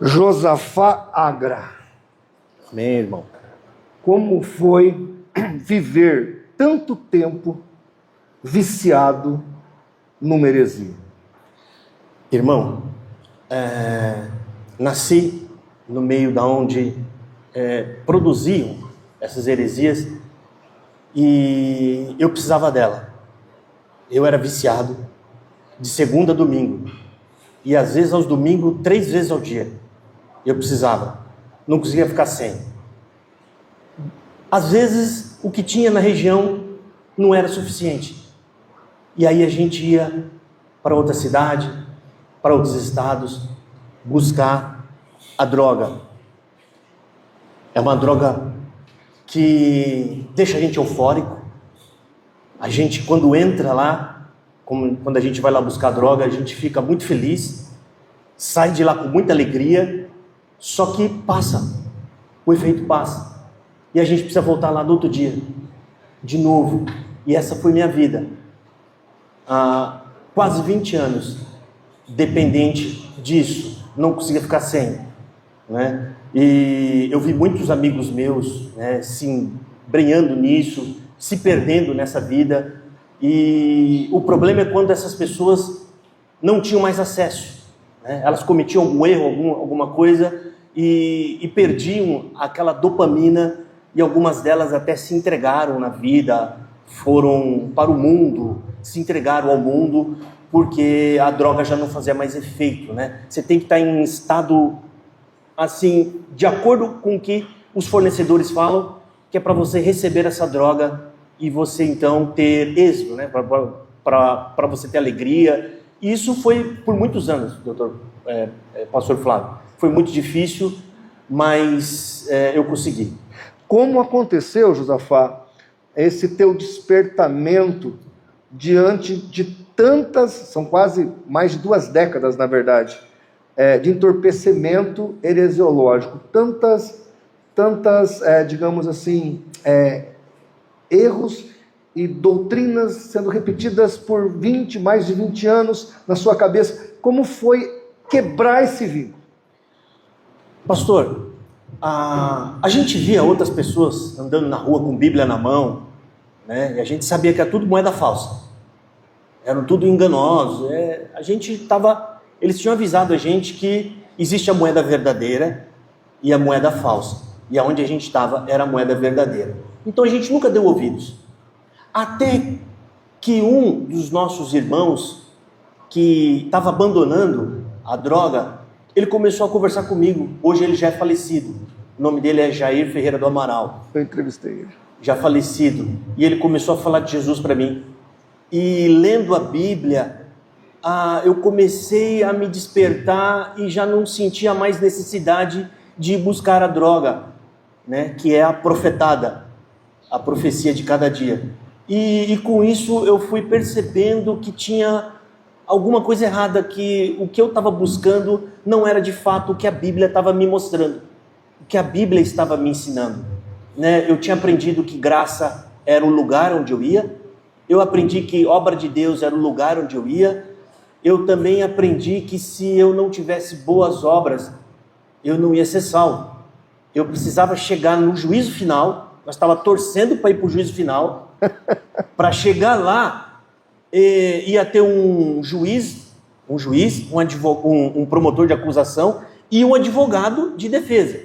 Josafá Agra. Amém, irmão. Como foi viver tanto tempo viciado numa heresia? Irmão, nasci no meio da onde produziam essas heresias e eu precisava dela. Eu era viciado de segunda a domingo e às vezes aos domingos 3 vezes ao dia. Eu precisava, não conseguia ficar sem. Às vezes o que tinha na região não era suficiente. E aí a gente ia para outra cidade, para outros estados, buscar a droga. É uma droga que deixa a gente eufórico. A gente, quando entra lá, quando a gente vai lá buscar a droga, a gente fica muito feliz, sai de lá com muita alegria, só que passa, o efeito passa. E a gente precisa voltar lá no outro dia, de novo. E essa foi minha vida. Há quase 20 anos, dependente disso, não conseguia ficar sem, né? E eu vi muitos amigos meus, né, se embrenhando nisso, se perdendo nessa vida. E o problema é quando essas pessoas não tinham mais acesso, né? Elas cometiam algum erro, alguma coisa e perdiam aquela dopamina, e algumas delas até se entregaram na vida, foram para o mundo, se entregaram ao mundo, porque a droga já não fazia mais efeito, né? Você tem que estar em estado, assim, de acordo com o que os fornecedores falam, que é para você receber essa droga e você então ter êxito, né? Para você ter alegria. E isso foi por muitos anos, pastor Flávio. Foi muito difícil, mas eu consegui. Como aconteceu, Josafá, esse teu despertamento diante de tantas, são quase mais de 2 décadas, na verdade, de entorpecimento heresiológico, tantas, digamos assim, erros e doutrinas sendo repetidas por mais de 20 anos na sua cabeça? Como foi quebrar esse vínculo? Pastor, a gente via outras pessoas andando na rua com Bíblia na mão, né? E a gente sabia que era tudo moeda falsa, eram tudo enganosos. Eles tinham avisado a gente que existe a moeda verdadeira e a moeda falsa, e aonde a gente estava era a moeda verdadeira. Então a gente nunca deu ouvidos, até que um dos nossos irmãos que estava abandonando a droga, ele começou a conversar comigo. Hoje ele já é falecido, o nome dele é Jair Ferreira do Amaral. Eu entrevistei ele. Já falecido, e ele começou a falar de Jesus para mim, e lendo a Bíblia, eu comecei a me despertar e já não sentia mais necessidade de buscar a droga, né, que é a profetada, a profecia de cada dia, e com isso eu fui percebendo que tinha alguma coisa errada, que o que eu estava buscando não era de fato o que a Bíblia estava me mostrando, o que a Bíblia estava me ensinando, né? Eu tinha aprendido que graça era o lugar onde eu ia, eu aprendi que obra de Deus era o lugar onde eu ia, eu também aprendi que se eu não tivesse boas obras, eu não ia ser salvo. Eu precisava chegar no juízo final, nós estávamos torcendo para ir para o juízo final, para chegar lá, ia ter um juiz, um promotor de acusação e um advogado de defesa.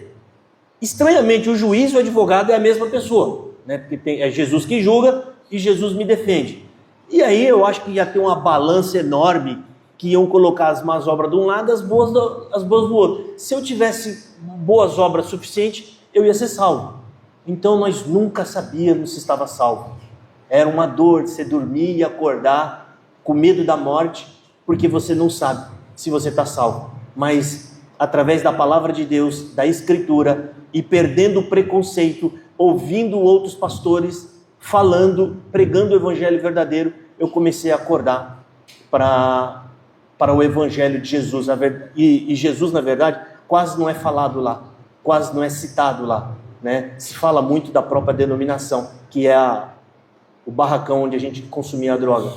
Estranhamente, o juiz e o advogado é a mesma pessoa, né? Porque é Jesus que julga e Jesus me defende. E aí eu acho que ia ter uma balança enorme, que iam colocar as más obras de um lado, as boas do outro. Se eu tivesse boas obras suficientes, eu ia ser salvo. Então nós nunca sabíamos se estava salvo. Era uma dor de você dormir e acordar com medo da morte, porque você não sabe se você está salvo. Mas através da palavra de Deus, da Escritura, e perdendo o preconceito, ouvindo outros pastores falando, pregando o evangelho verdadeiro, eu comecei a acordar para o evangelho de Jesus. E Jesus, na verdade, quase não é falado lá, quase não é citado lá, né? Se fala muito da própria denominação, que é o barracão onde a gente consumia a droga.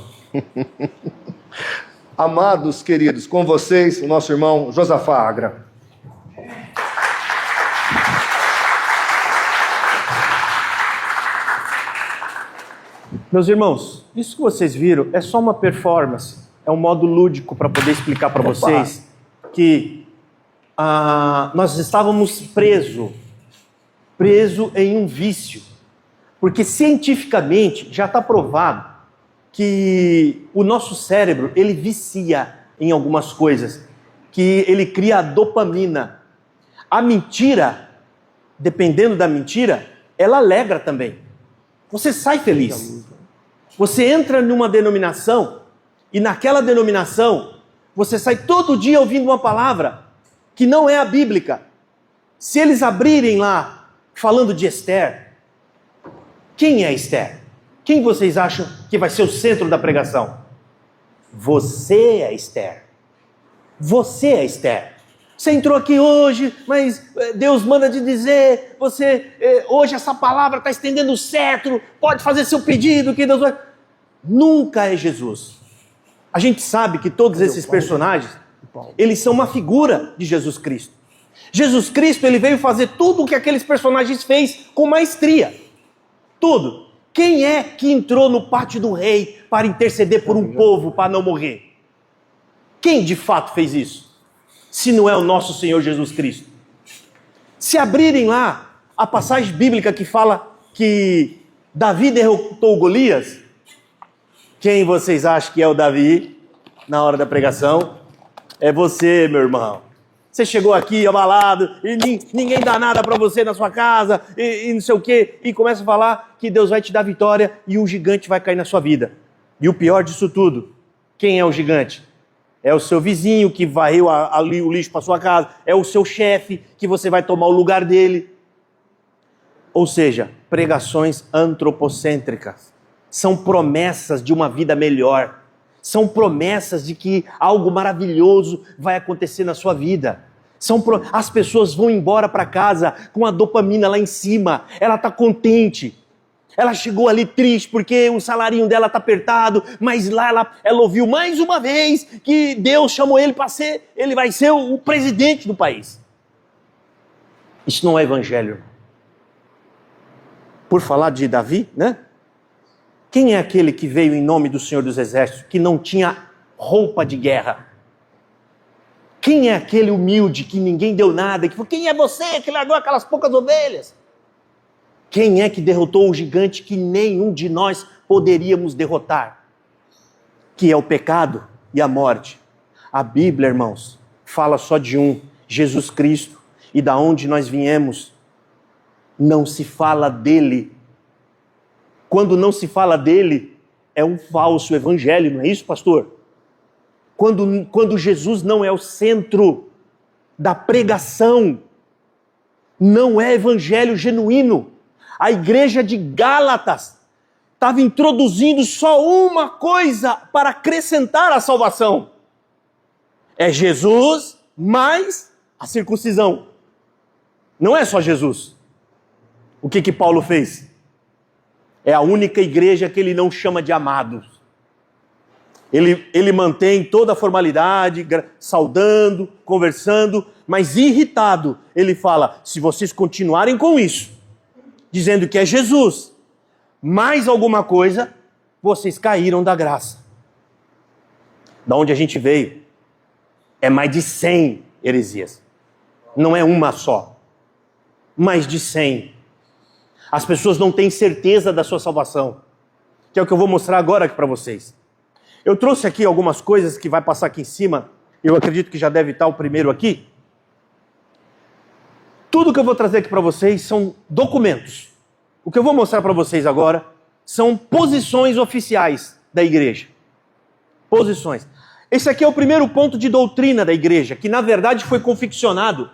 Amados queridos, com vocês, o nosso irmão Josafá Agra. Meus irmãos, isso que vocês viram é só uma performance, é um modo lúdico para poder explicar para vocês que nós estávamos preso em um vício, porque cientificamente já está provado que o nosso cérebro, ele vicia em algumas coisas, que ele cria a dopamina. A mentira, dependendo da mentira, ela alegra também. Você sai feliz. Você entra numa denominação e naquela denominação você sai todo dia ouvindo uma palavra que não é a bíblica. Se eles abrirem lá falando de Esther, quem é Esther? Quem vocês acham que vai ser o centro da pregação? Você é Esther. Você é Esther. Você entrou aqui hoje, mas Deus manda te dizer, hoje essa palavra está estendendo o cetro, pode fazer seu pedido, que Deus vai... Nunca é Jesus. A gente sabe que todos esses personagens, eles são uma figura de Jesus Cristo. Jesus Cristo, ele veio fazer tudo o que aqueles personagens fez com maestria. Tudo. Quem é que entrou no pátio do rei para interceder por um povo para não morrer? Quem de fato fez isso? Se não é o nosso Senhor Jesus Cristo. Se abrirem lá a passagem bíblica que fala que Davi derrotou Golias, quem vocês acham que é o Davi na hora da pregação? É você, meu irmão. Você chegou aqui abalado e ninguém dá nada para você na sua casa e não sei o quê, e começa a falar que Deus vai te dar vitória e um gigante vai cair na sua vida. E o pior disso tudo, quem é o gigante? É o seu vizinho que varreu ali o lixo para sua casa, é o seu chefe que você vai tomar o lugar dele. Ou seja, pregações antropocêntricas. São promessas de uma vida melhor. São promessas de que algo maravilhoso vai acontecer na sua vida. As pessoas vão embora para casa com a dopamina lá em cima. Ela está contente. Ela chegou ali triste porque o salarinho dela está apertado, mas lá ela ouviu mais uma vez que Deus chamou ele para ser, ele vai ser o presidente do país. Isso não é evangelho. Por falar de Davi, né? Quem é aquele que veio em nome do Senhor dos Exércitos, que não tinha roupa de guerra? Quem é aquele humilde que ninguém deu nada, que falou, quem é você que largou aquelas poucas ovelhas? Quem é que derrotou o gigante que nenhum de nós poderíamos derrotar? Que é o pecado e a morte. A Bíblia, irmãos, fala só de um, Jesus Cristo, e da onde nós viemos, não se fala dele. Quando não se fala dele, é um falso evangelho, não é isso, pastor? Quando Jesus não é o centro da pregação, não é evangelho genuíno. A igreja de Gálatas estava introduzindo só uma coisa para acrescentar a salvação. É Jesus mais a circuncisão. Não é só Jesus. O que Paulo fez? É a única igreja que ele não chama de amados. Ele mantém toda a formalidade, saudando, conversando, mas irritado, ele fala, se vocês continuarem com isso, dizendo que é Jesus, mais alguma coisa, vocês caíram da graça. Da onde a gente veio, é mais de 100 heresias. Não é uma só. Mais de 100. As pessoas não têm certeza da sua salvação. Que é o que eu vou mostrar agora aqui para vocês. Eu trouxe aqui algumas coisas que vai passar aqui em cima. Eu acredito que já deve estar o primeiro aqui. Tudo que eu vou trazer aqui para vocês são documentos. O que eu vou mostrar para vocês agora são posições oficiais da igreja. Posições. Esse aqui é o primeiro ponto de doutrina da igreja, que na verdade foi confeccionado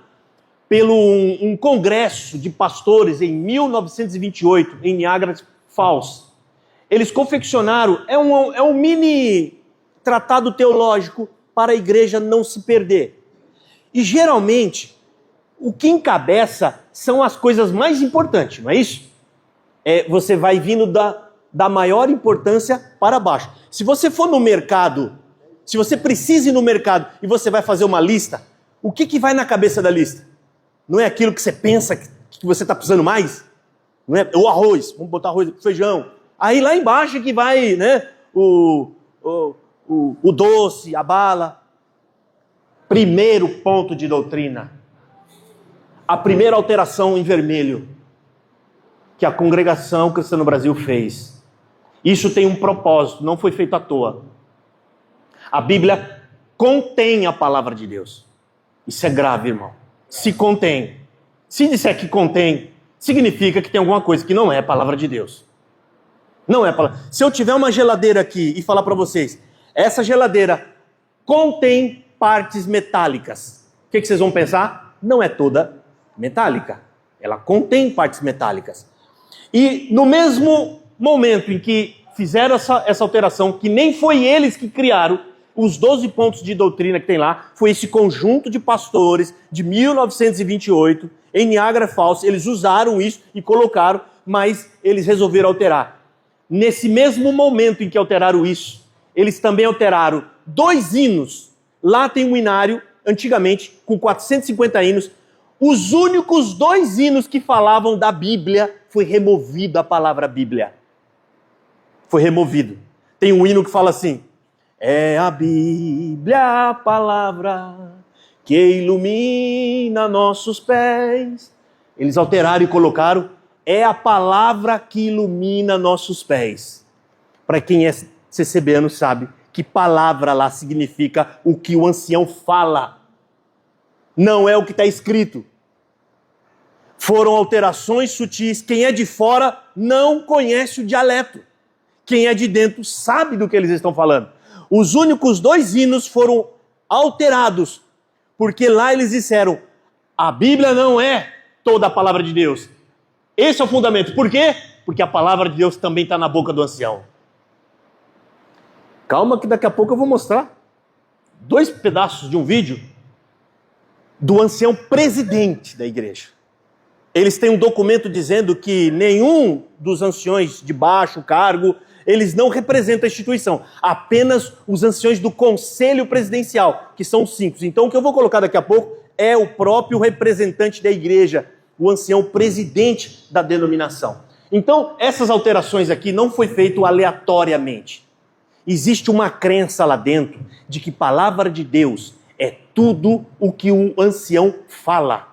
pelo um congresso de pastores em 1928, em Niagara Falls. Eles confeccionaram, é um mini tratado teológico para a igreja não se perder. E geralmente, o que encabeça são as coisas mais importantes, não é isso? Você vai vindo da maior importância para baixo. Se você for no mercado, se você precisa ir no mercado e você vai fazer uma lista, o que vai na cabeça da lista? Não é aquilo que você pensa que você está precisando mais? Não é? O arroz, vamos botar arroz, feijão. Aí lá embaixo que vai, né, o doce, a bala. Primeiro ponto de doutrina. A primeira alteração em vermelho que a congregação cristã no Brasil fez. Isso tem um propósito, não foi feito à toa. A Bíblia contém a palavra de Deus. Isso é grave, irmão. Se contém. Se disser que contém, significa que tem alguma coisa que não é a palavra de Deus. Não é a palavra. Se eu tiver uma geladeira aqui e falar para vocês, essa geladeira contém partes metálicas, o que vocês vão pensar? Não é toda metálica. Ela contém partes metálicas. E no mesmo momento em que fizeram essa alteração, que nem foi eles que criaram, os 12 pontos de doutrina que tem lá, foi esse conjunto de pastores de 1928, em Niagara Falls, eles usaram isso e colocaram, mas eles resolveram alterar. Nesse mesmo momento em que alteraram isso, eles também alteraram 2 hinos. Lá tem um hinário, antigamente, com 450 hinos. Os únicos 2 hinos que falavam da Bíblia, foi removido a palavra Bíblia. Foi removido. Tem um hino que fala assim: é a Bíblia a palavra que ilumina nossos pés. Eles alteraram e colocaram: é a palavra que ilumina nossos pés. Para quem é CCBano sabe que palavra lá significa o que o ancião fala. Não é o que está escrito. Foram alterações sutis. Quem é de fora não conhece o dialeto. Quem é de dentro sabe do que eles estão falando. Os únicos 2 hinos foram alterados, porque lá eles disseram: a Bíblia não é toda a palavra de Deus. Esse é o fundamento. Por quê? Porque a palavra de Deus também está na boca do ancião. Calma que daqui a pouco eu vou mostrar 2 pedaços de um vídeo do ancião presidente da igreja. Eles têm um documento dizendo que nenhum dos anciões de baixo cargo, eles não representam a instituição. Apenas os anciões do conselho presidencial, que são 5. Então o que eu vou colocar daqui a pouco é o próprio representante da igreja, o ancião presidente da denominação. Então essas alterações aqui não foi feito aleatoriamente. Existe uma crença lá dentro de que palavra de Deus é tudo o que o ancião fala.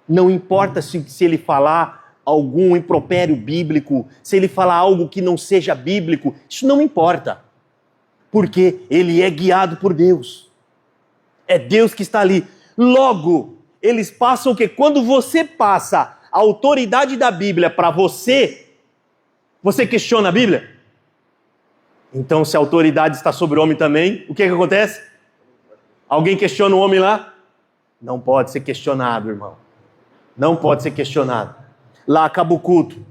Não importa se ele falar algum impropério bíblico, se ele falar algo que não seja bíblico, isso não importa. Porque ele é guiado por Deus. É Deus que está ali. Logo, eles passam o quê? Quando você passa a autoridade da Bíblia para você, você questiona a Bíblia? Então, se a autoridade está sobre o homem também, o que acontece? Alguém questiona o homem lá? Não pode ser questionado, irmão. Não pode ser questionado. Lá acaba o culto.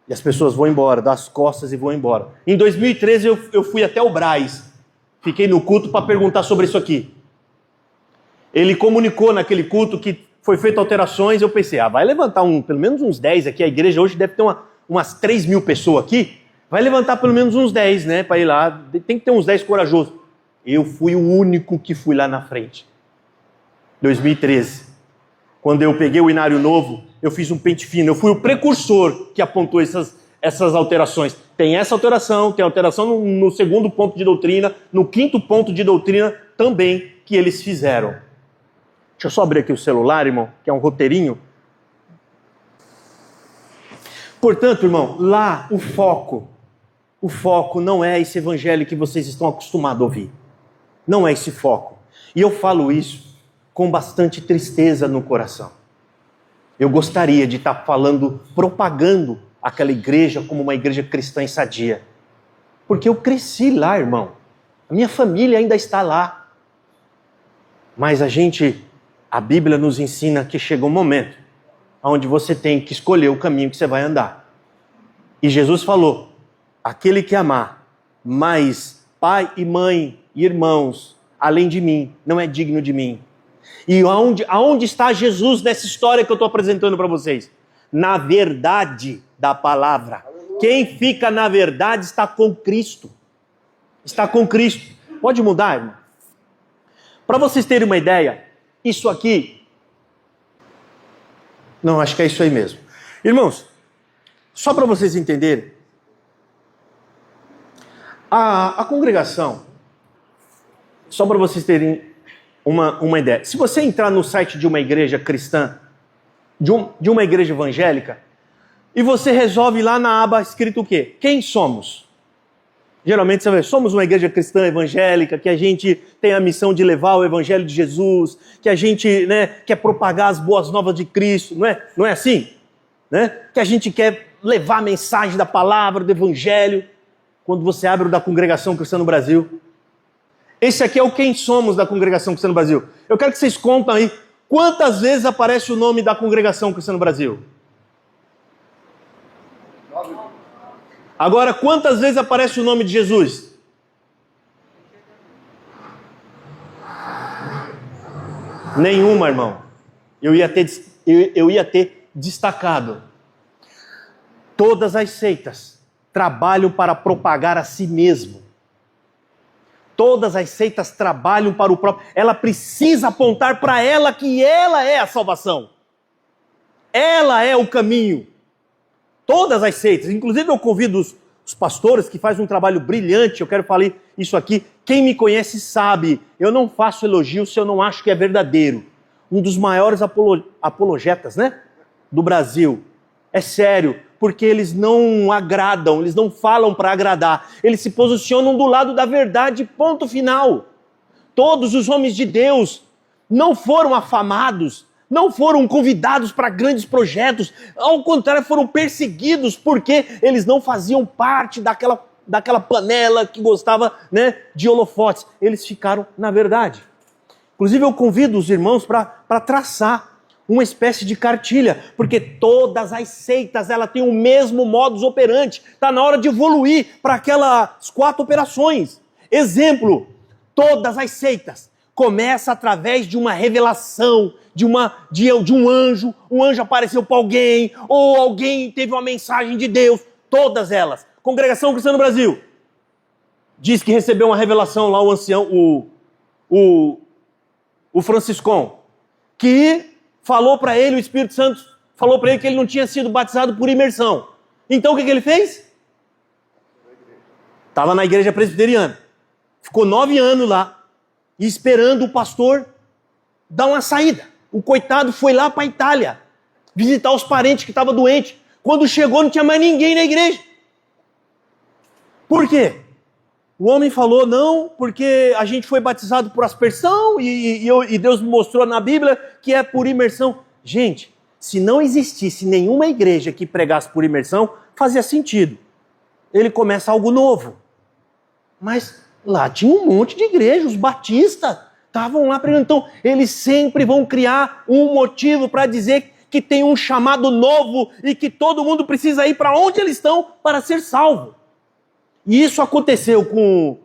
E as pessoas vão embora, dão as costas e vão embora. Em 2013 eu fui até o Braz. Fiquei no culto para perguntar sobre isso aqui. Ele comunicou naquele culto que foi feito alterações. Eu pensei, vai levantar pelo menos uns 10 aqui. A igreja hoje deve ter umas 3 mil pessoas aqui. Vai levantar pelo menos uns 10, né? Para ir lá. Tem que ter uns 10 corajosos. Eu fui o único que fui lá na frente. 2013. Quando eu peguei o inário novo, eu fiz um pente fino. Eu fui o precursor que apontou essas alterações. Tem essa alteração, tem alteração no 2º ponto de doutrina, no 5º ponto de doutrina também que eles fizeram. Deixa eu só abrir aqui o celular, irmão, que é um roteirinho. Portanto, irmão, lá o foco não é esse evangelho que vocês estão acostumados a ouvir. Não é esse foco. E eu falo isso com bastante tristeza no coração. Eu gostaria de estar propagando aquela igreja como uma igreja cristã e sadia. Porque eu cresci lá, irmão. A minha família ainda está lá. Mas a Bíblia nos ensina que chega um momento onde você tem que escolher o caminho que você vai andar. E Jesus falou: aquele que amar mais pai e mãe e irmãos, além de mim, não é digno de mim. E aonde está Jesus nessa história que eu estou apresentando para vocês? Na verdade da palavra. Quem fica na verdade está com Cristo. Está com Cristo. Pode mudar, irmão? Para vocês terem uma ideia, isso aqui... Não, acho que é isso aí mesmo. Irmãos, só para vocês entenderem, a congregação, só para vocês terem uma ideia, se você entrar no site de uma igreja cristã, de uma igreja evangélica, e você resolve lá na aba escrito o quê? Quem somos? Geralmente você vê, somos uma igreja cristã evangélica, que a gente tem a missão de levar o evangelho de Jesus, que a gente, né, quer propagar as boas novas de Cristo, não é assim? Né? Que a gente quer levar a mensagem da palavra, do evangelho, quando você abre o da Congregação Cristã no Brasil. Esse aqui é o quem somos da Congregação Cristã no Brasil. Eu quero que vocês contem aí, quantas vezes aparece o nome da Congregação Cristã no Brasil? Agora, quantas vezes aparece o nome de Jesus? Nenhuma, irmão. Eu ia ter destacado. Todas as seitas trabalham para propagar a si mesmo. Todas as seitas trabalham para o próprio. Ela precisa apontar para ela que ela é a salvação. Ela é o caminho. Todas as seitas, inclusive eu convido os pastores que fazem um trabalho brilhante, eu quero falar isso aqui, quem me conhece sabe, eu não faço elogio se eu não acho que é verdadeiro. Um dos maiores apologetas, né, do Brasil, é sério, porque eles não agradam, eles não falam para agradar, eles se posicionam do lado da verdade, ponto final. Todos os homens de Deus não foram afamados, não foram convidados para grandes projetos, ao contrário, foram perseguidos porque eles não faziam parte daquela panela que gostava, né, de holofotes. Eles ficaram na verdade. Inclusive eu convido os irmãos para traçar uma espécie de cartilha, porque todas as seitas ela tem o mesmo modus operandi. Está na hora de evoluir para aquelas 4 operações. Exemplo, todas as seitas começa através de uma revelação, de um anjo apareceu para alguém, ou alguém teve uma mensagem de Deus, todas elas. Congregação Cristã no Brasil diz que recebeu uma revelação lá, o ancião, o Franciscão, que falou para ele, o Espírito Santo falou para ele que ele não tinha sido batizado por imersão. Então o que ele fez? Estava na igreja presbiteriana, ficou 9 anos lá, esperando o pastor dar uma saída. O coitado foi lá para a Itália, visitar os parentes que estavam doentes. Quando chegou, não tinha mais ninguém na igreja. Por quê? O homem falou, não, porque a gente foi batizado por aspersão e Deus me mostrou na Bíblia que é por imersão. Gente, se não existisse nenhuma igreja que pregasse por imersão, fazia sentido. Ele começa algo novo. Mas lá tinha um monte de igreja, os batistas estavam lá pregando. Então, eles sempre vão criar um motivo para dizer que tem um chamado novo e que todo mundo precisa ir para onde eles estão para ser salvo. E isso aconteceu com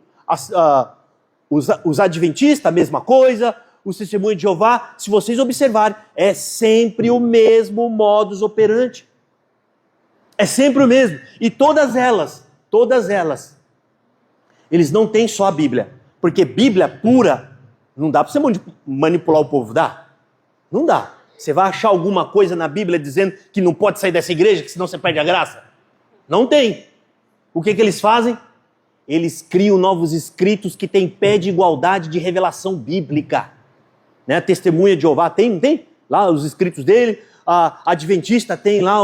os adventistas, a mesma coisa, os testemunhos de Jeová. Se vocês observarem, é sempre o mesmo modus operandi. É sempre o mesmo. E todas elas, eles não têm só a Bíblia. Porque Bíblia pura, não dá para você manipular o povo, dá? Não dá. Você vai achar alguma coisa na Bíblia dizendo que não pode sair dessa igreja, que senão você perde a graça? Não tem. O que eles fazem? Eles criam novos escritos que têm pé de igualdade de revelação bíblica. Né? A Testemunha de Jeová tem lá os escritos dele, a Adventista tem lá,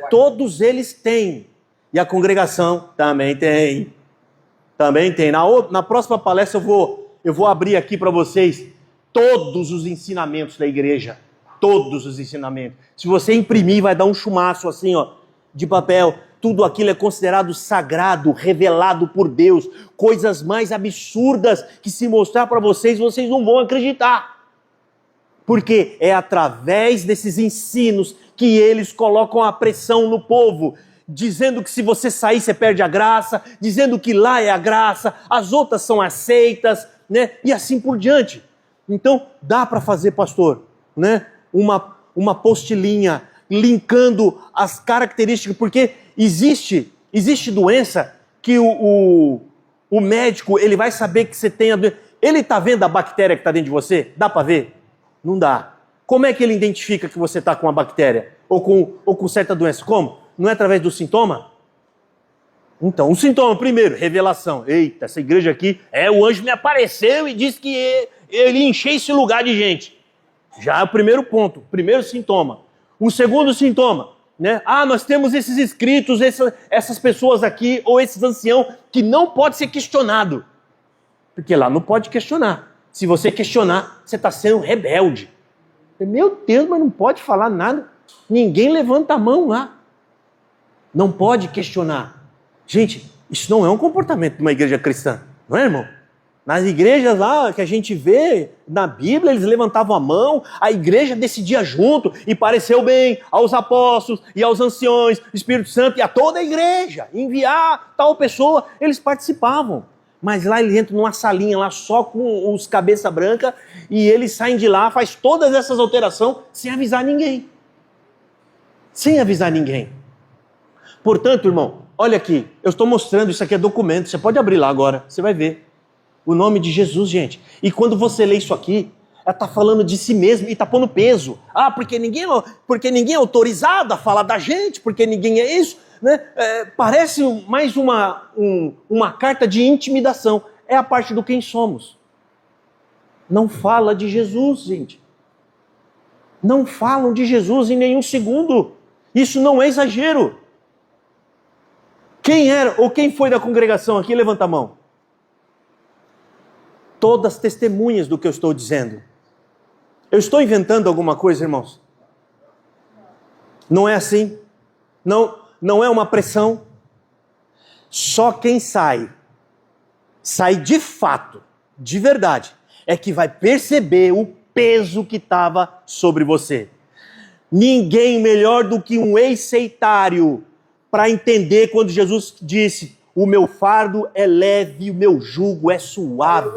todos eles têm. E a congregação também tem. Também tem. Na próxima palestra eu vou abrir aqui para vocês todos os ensinamentos da igreja. Todos os ensinamentos. Se você imprimir, vai dar um chumaço assim, ó, de papel. Tudo aquilo é considerado sagrado, revelado por Deus. Coisas mais absurdas que se mostrar para vocês não vão acreditar. Porque é através desses ensinos que eles colocam a pressão no povo, dizendo que se você sair você perde a graça, dizendo que lá é a graça, as outras são aceitas, né? E assim por diante. Então dá para fazer, pastor, né? Uma postilinha linkando as características, porque existe Existe doença que o médico, ele vai saber que você tem a doença. Ele está vendo a bactéria que está dentro de você? Dá para ver? Não dá. Como é que ele identifica que você está com uma bactéria? Ou com certa doença? Como? Não é através do sintoma? Então, o sintoma primeiro, revelação. Eita, essa igreja aqui, o anjo me apareceu e disse que ele encheu esse lugar de gente. Já é o primeiro ponto, primeiro sintoma. O segundo sintoma, né? Nós temos esses escritos, essas pessoas aqui, ou esses anciãos, que não pode ser questionado. Porque lá não pode questionar. Se você questionar, você está sendo rebelde. Meu Deus, mas não pode falar nada. Ninguém levanta a mão lá. Não pode questionar. Gente, isso não é um comportamento de uma igreja cristã. Não é, irmão? Nas igrejas lá que a gente vê na Bíblia, eles levantavam a mão, a igreja decidia junto e pareceu bem aos apóstolos e aos anciões, Espírito Santo e a toda a igreja. Enviar tal pessoa, eles participavam. Mas lá eles entram numa salinha lá só com os cabeça branca e eles saem de lá, faz todas essas alterações sem avisar ninguém. Sem avisar ninguém. Portanto, irmão, olha aqui, eu estou mostrando, isso aqui é documento, você pode abrir lá agora, você vai ver. O nome de Jesus, gente. E quando você lê isso aqui, ela está falando de si mesmo e está pondo peso. Porque ninguém é autorizado a falar da gente, porque ninguém é isso. Né? Parece mais uma carta de intimidação. É a parte do quem somos. Não fala de Jesus, gente. Não falam de Jesus em nenhum segundo. Isso não é exagero. Quem era ou quem foi da congregação aqui? Levanta a mão. Todas testemunhas do que eu estou dizendo. Eu estou inventando alguma coisa, irmãos? Não é assim? Não é uma pressão? Só quem sai de fato, de verdade, é que vai perceber o peso que estava sobre você. Ninguém melhor do que um ex-sectário para entender quando Jesus disse: o meu fardo é leve, o meu jugo é suave.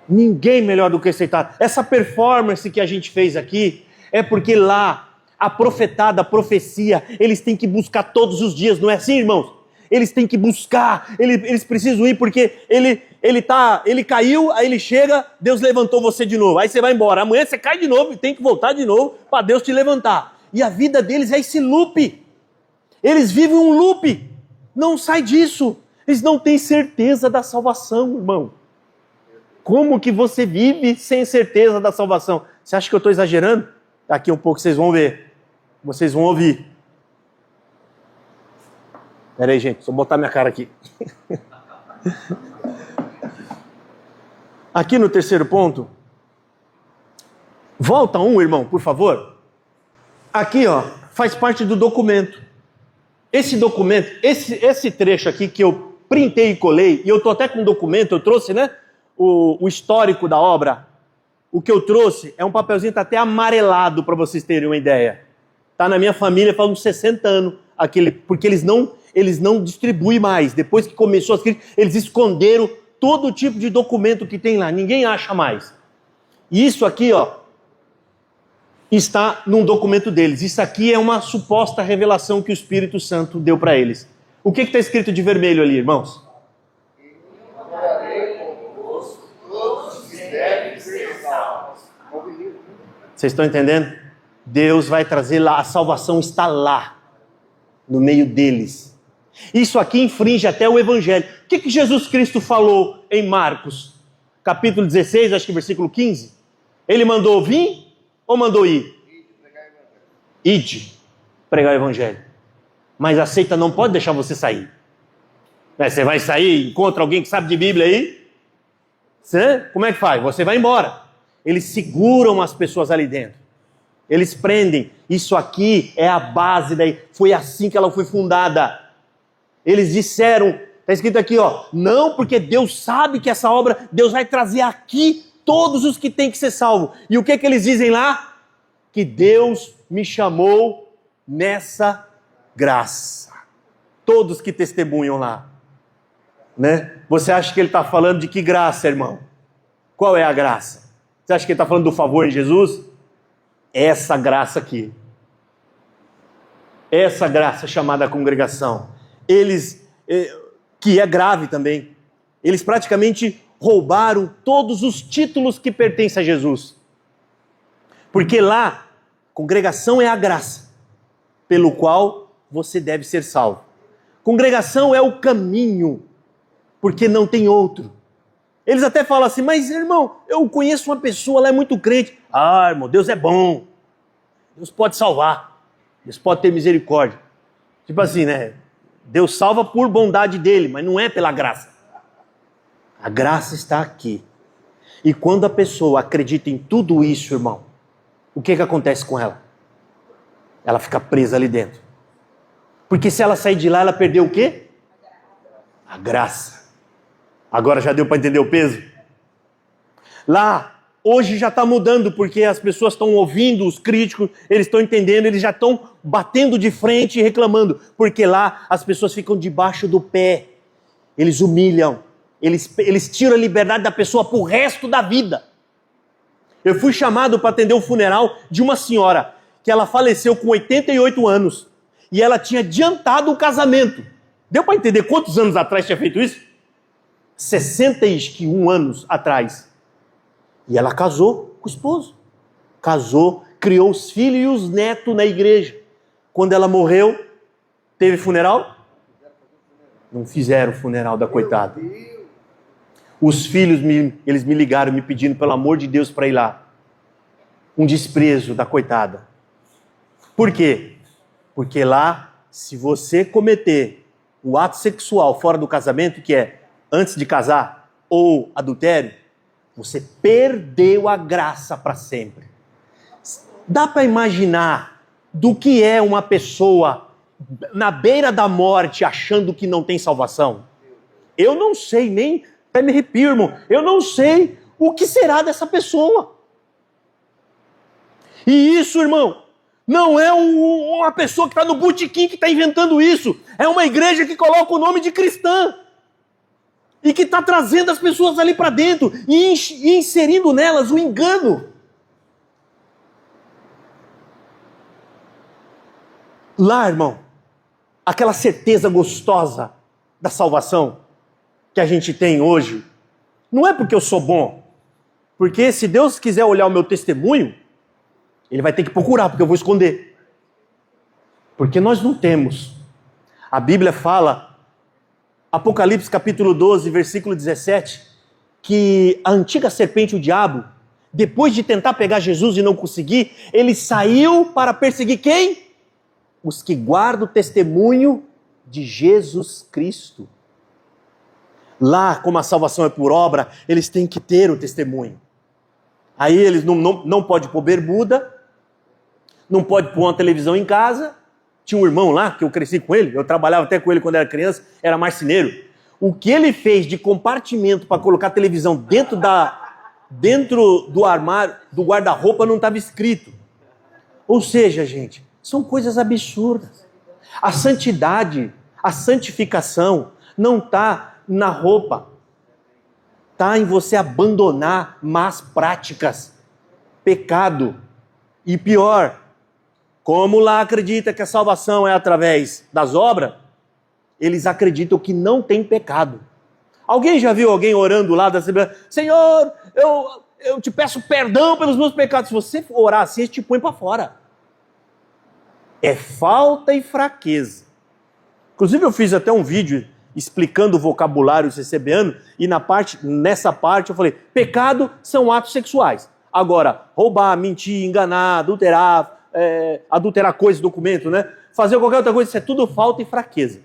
Ninguém melhor do que aceitar. Essa performance que a gente fez aqui é porque lá, a profetada, a profecia, eles têm que buscar todos os dias, não é assim, irmãos? Eles têm que buscar, eles precisam ir porque ele caiu, aí ele chega, Deus levantou você de novo. Aí você vai embora, amanhã você cai de novo e tem que voltar de novo para Deus te levantar. E a vida deles é esse loop. Eles vivem um loop. Não sai disso. Eles não têm certeza da salvação, irmão. Como que você vive sem certeza da salvação? Você acha que eu estou exagerando? Daqui um pouco vocês vão ver. Vocês vão ouvir. Espera aí, gente. Deixa eu botar minha cara aqui. Aqui no terceiro ponto. Volta irmão, por favor. Aqui, faz parte do documento. Esse documento, esse trecho aqui que eu printei e colei, e eu estou até com um documento, eu trouxe, né? O histórico da obra. O que eu trouxe é um papelzinho, está até amarelado para vocês terem uma ideia. Está na minha família faz uns 60 anos, porque eles não distribuem mais. Depois que começou a escrever, eles esconderam todo tipo de documento que tem lá. Ninguém acha mais. E isso aqui, está num documento deles. Isso aqui é uma suposta revelação que o Espírito Santo deu para eles. O que está escrito de vermelho ali, irmãos? Vocês estão entendendo? Deus vai trazer lá, a salvação está lá, no meio deles. Isso aqui infringe até o Evangelho. O que Jesus Cristo falou em Marcos, capítulo 16, acho que versículo 15? Ele mandou vir ou mandou ir? Ide, pregar o Evangelho. Mas a seita não pode deixar você sair. Você vai sair, encontra alguém que sabe de Bíblia aí? Como é que faz? Você vai embora. Eles seguram as pessoas ali dentro. Eles prendem. Isso aqui é a base daí. Foi assim que ela foi fundada. Eles disseram, está escrito aqui, não, porque Deus sabe que essa obra, Deus vai trazer aqui todos os que têm que ser salvos. E o que eles dizem lá? Que Deus me chamou nessa graça. Todos que testemunham lá. Né? Você acha que ele está falando de que graça, irmão? Qual é a graça? Você acha que ele está falando do favor em Jesus? Essa graça aqui. essa graça chamada congregação, eles, que é grave também, eles praticamente roubaram todos os títulos que pertencem a Jesus. Porque lá, congregação é a graça pelo qual você deve ser salvo. Congregação é o caminho, porque não tem outro. Eles até falam assim, mas irmão, eu conheço uma pessoa, ela é muito crente. Ah, irmão, Deus é bom. Deus pode salvar. Deus pode ter misericórdia. Tipo assim, né? Deus salva por bondade dele, mas não é pela graça. A graça está aqui. E quando a pessoa acredita em tudo isso, irmão, o que acontece com ela? Ela fica presa ali dentro. Porque se ela sair de lá, ela perdeu o quê? A graça. Agora já deu para entender o peso? Lá, hoje já está mudando, porque as pessoas estão ouvindo, os críticos, eles estão entendendo, eles já estão batendo de frente e reclamando. Porque lá as pessoas ficam debaixo do pé. Eles humilham. Eles tiram a liberdade da pessoa para o resto da vida. Eu fui chamado para atender o funeral de uma senhora que ela faleceu com 88 anos e ela tinha adiantado o casamento. Deu para entender quantos anos atrás tinha feito isso? 61 anos atrás. E ela casou com o esposo. Casou, criou os filhos e os netos na igreja. Quando ela morreu, teve funeral? Não fizeram o funeral da coitada. Os filhos, eles me ligaram me pedindo, pelo amor de Deus, para ir lá. Um desprezo da coitada. Por quê? Porque lá, se você cometer o ato sexual fora do casamento, que é antes de casar, ou adultério, você perdeu a graça para sempre. Dá para imaginar do que é uma pessoa na beira da morte achando que não tem salvação? Eu não sei nem... Até me arrepio, irmão. Eu não sei o que será dessa pessoa. E isso, irmão, não é uma pessoa que está no botequim que está inventando isso. É uma igreja que coloca o nome de cristã. E que está trazendo as pessoas ali para dentro e inserindo nelas o engano. Lá, irmão, aquela certeza gostosa da salvação que a gente tem hoje, não é porque eu sou bom, porque se Deus quiser olhar o meu testemunho, Ele vai ter que procurar, porque eu vou esconder. Porque nós não temos. A Bíblia fala, Apocalipse capítulo 12, versículo 17, que a antiga serpente, o diabo, depois de tentar pegar Jesus e não conseguir, ele saiu para perseguir quem? Os que guardam o testemunho de Jesus Cristo. Lá, como a salvação é por obra, eles têm que ter o testemunho. Aí eles não podem pôr bermuda, não pode pôr uma televisão em casa. Tinha um irmão lá, que eu cresci com ele, eu trabalhava até com ele quando era criança, era marceneiro. O que ele fez de compartimento para colocar a televisão dentro do armário, do guarda-roupa, não estava escrito. Ou seja, gente, são coisas absurdas. A santidade, a santificação não está na roupa. Está em você abandonar más práticas, pecado. E pior, como lá acredita que a salvação é através das obras, eles acreditam que não tem pecado. Alguém já viu alguém orando lá da Assembleia? Senhor, eu te peço perdão pelos meus pecados. Se você orar assim, ele te põe para fora. É falta e fraqueza. Inclusive eu fiz até um vídeo explicando o vocabulário CCBano, e nessa parte eu falei, pecado são atos sexuais. Agora, roubar, mentir, enganar, adulterar coisas, documento, né? Fazer qualquer outra coisa, isso é tudo falta e fraqueza.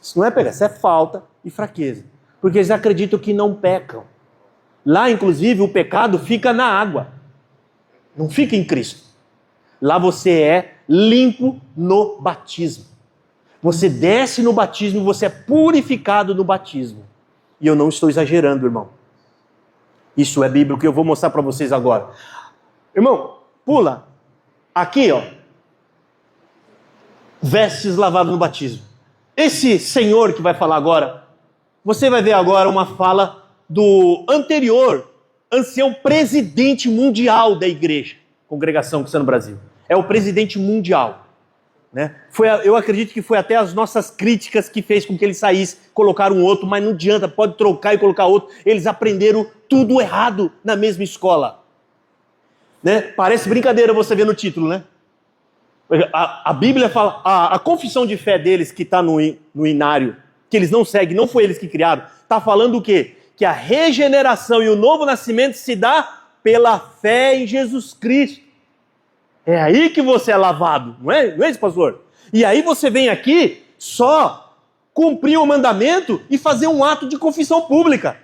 Isso não é pecado, isso é falta e fraqueza. Porque eles acreditam que não pecam. Lá, inclusive, o pecado fica na água. Não fica em Cristo. Lá você é limpo no batismo. Você desce no batismo, você é purificado no batismo. E eu não estou exagerando, irmão. Isso é bíblico que eu vou mostrar para vocês agora. Irmão, pula. Aqui, ó. Vestes lavadas no batismo. Esse senhor que vai falar agora, você vai ver agora uma fala do anterior ancião presidente mundial da igreja, Congregação Cristã no Brasil. É o presidente mundial. né? Eu acredito que foi até as nossas críticas que fez com que ele saísse, colocar um outro, mas não adianta, pode trocar e colocar outro. Eles aprenderam tudo errado na mesma escola. Né? Parece brincadeira você ver no título, né? A Bíblia fala, a confissão de fé deles que está no inário, que eles não seguem, não foi eles que criaram, está falando o quê? Que a regeneração e o novo nascimento se dá pela fé em Jesus Cristo. É aí que você é lavado, não é isso, pastor? E aí você vem aqui só cumprir o mandamento e fazer um ato de confissão pública,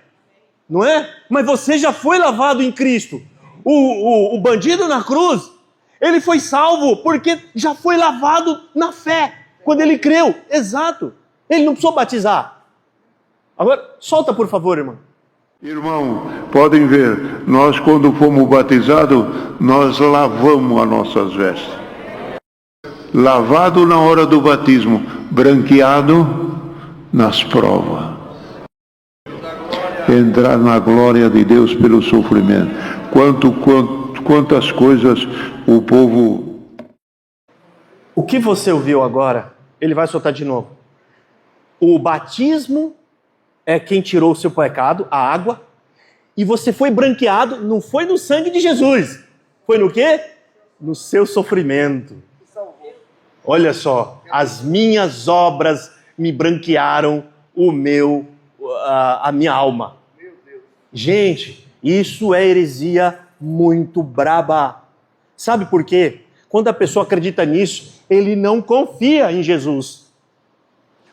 não é? Mas você já foi lavado em Cristo. O bandido na cruz, ele foi salvo porque já foi lavado na fé, quando ele creu, exato. Ele não precisou batizar. Agora, solta por favor, irmão. Irmão, podem ver, nós quando fomos batizados, nós lavamos as nossas vestes. Lavado na hora do batismo, branqueado nas provas. Entrar na glória de Deus pelo sofrimento. Quantas coisas o povo... O que você ouviu agora, ele vai soltar de novo. O batismo é quem tirou o seu pecado, a água, e você foi branqueado, não foi no sangue de Jesus, foi no quê? No seu sofrimento. Olha só, as minhas obras me branquearam a minha alma. Gente, isso é heresia muito braba. Sabe por quê? Quando a pessoa acredita nisso, ele não confia em Jesus.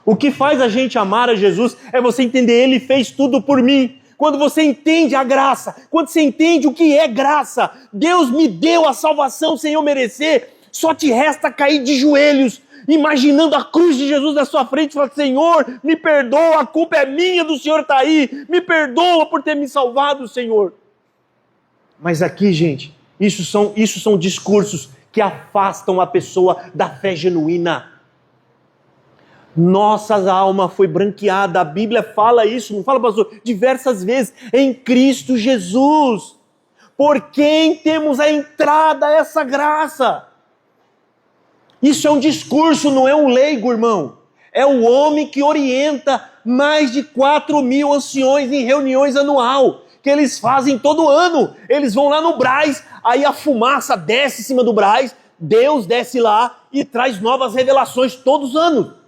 O que faz a gente amar a Jesus é você entender, Ele fez tudo por mim. Quando você entende a graça, quando você entende o que é graça, Deus me deu a salvação sem eu merecer, só te resta cair de joelhos, imaginando a cruz de Jesus na sua frente e falar, Senhor, me perdoa, a culpa é minha do Senhor estar aí, me perdoa por ter me salvado, Senhor. Mas aqui, gente, isso são discursos que afastam a pessoa da fé genuína. Nossa alma foi branqueada, a Bíblia fala isso, não fala, pastor, diversas vezes, em Cristo Jesus, por quem temos a entrada a essa graça. Isso é um discurso, não é um leigo, irmão, é o homem que orienta mais de 4.000 anciões em reuniões anual, que eles fazem todo ano, eles vão lá no Brás, aí a fumaça desce em cima do Brás, Deus desce lá e traz novas revelações todos os anos.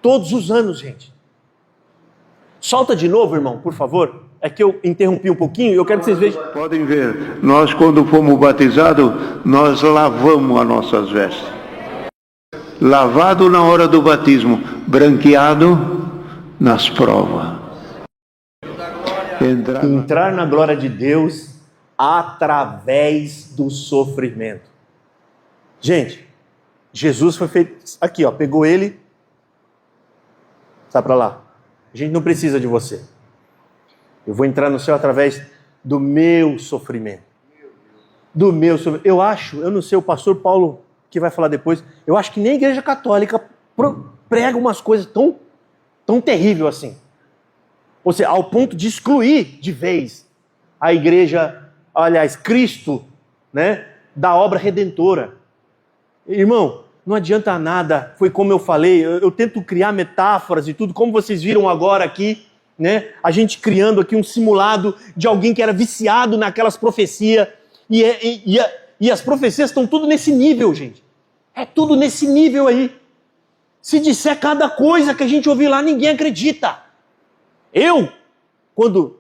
Todos os anos, gente. Solta de novo, irmão, por favor. É que eu interrompi um pouquinho e eu quero que vocês vejam. Podem ver, nós quando fomos batizados, nós lavamos as nossas vestes. Lavado na hora do batismo, branqueado nas provas. Entrar na glória de Deus através do sofrimento. Gente, Jesus foi feito... Aqui, ó, pegou ele... Sai para lá. A gente não precisa de você. Eu vou entrar no céu através do meu sofrimento. Do meu sofrimento. Eu não sei, o pastor Paulo, que vai falar depois, eu acho que nem a Igreja Católica prega umas coisas tão terríveis assim. Ou seja, ao ponto de excluir de vez a Igreja, aliás, Cristo, né, da obra redentora. Irmão, não adianta nada, foi como eu falei, eu tento criar metáforas e tudo, como vocês viram agora aqui, né? A gente criando aqui um simulado de alguém que era viciado naquelas profecias, e as profecias estão tudo nesse nível, gente. É tudo nesse nível aí. Se disser cada coisa que a gente ouviu lá, ninguém acredita. Eu, quando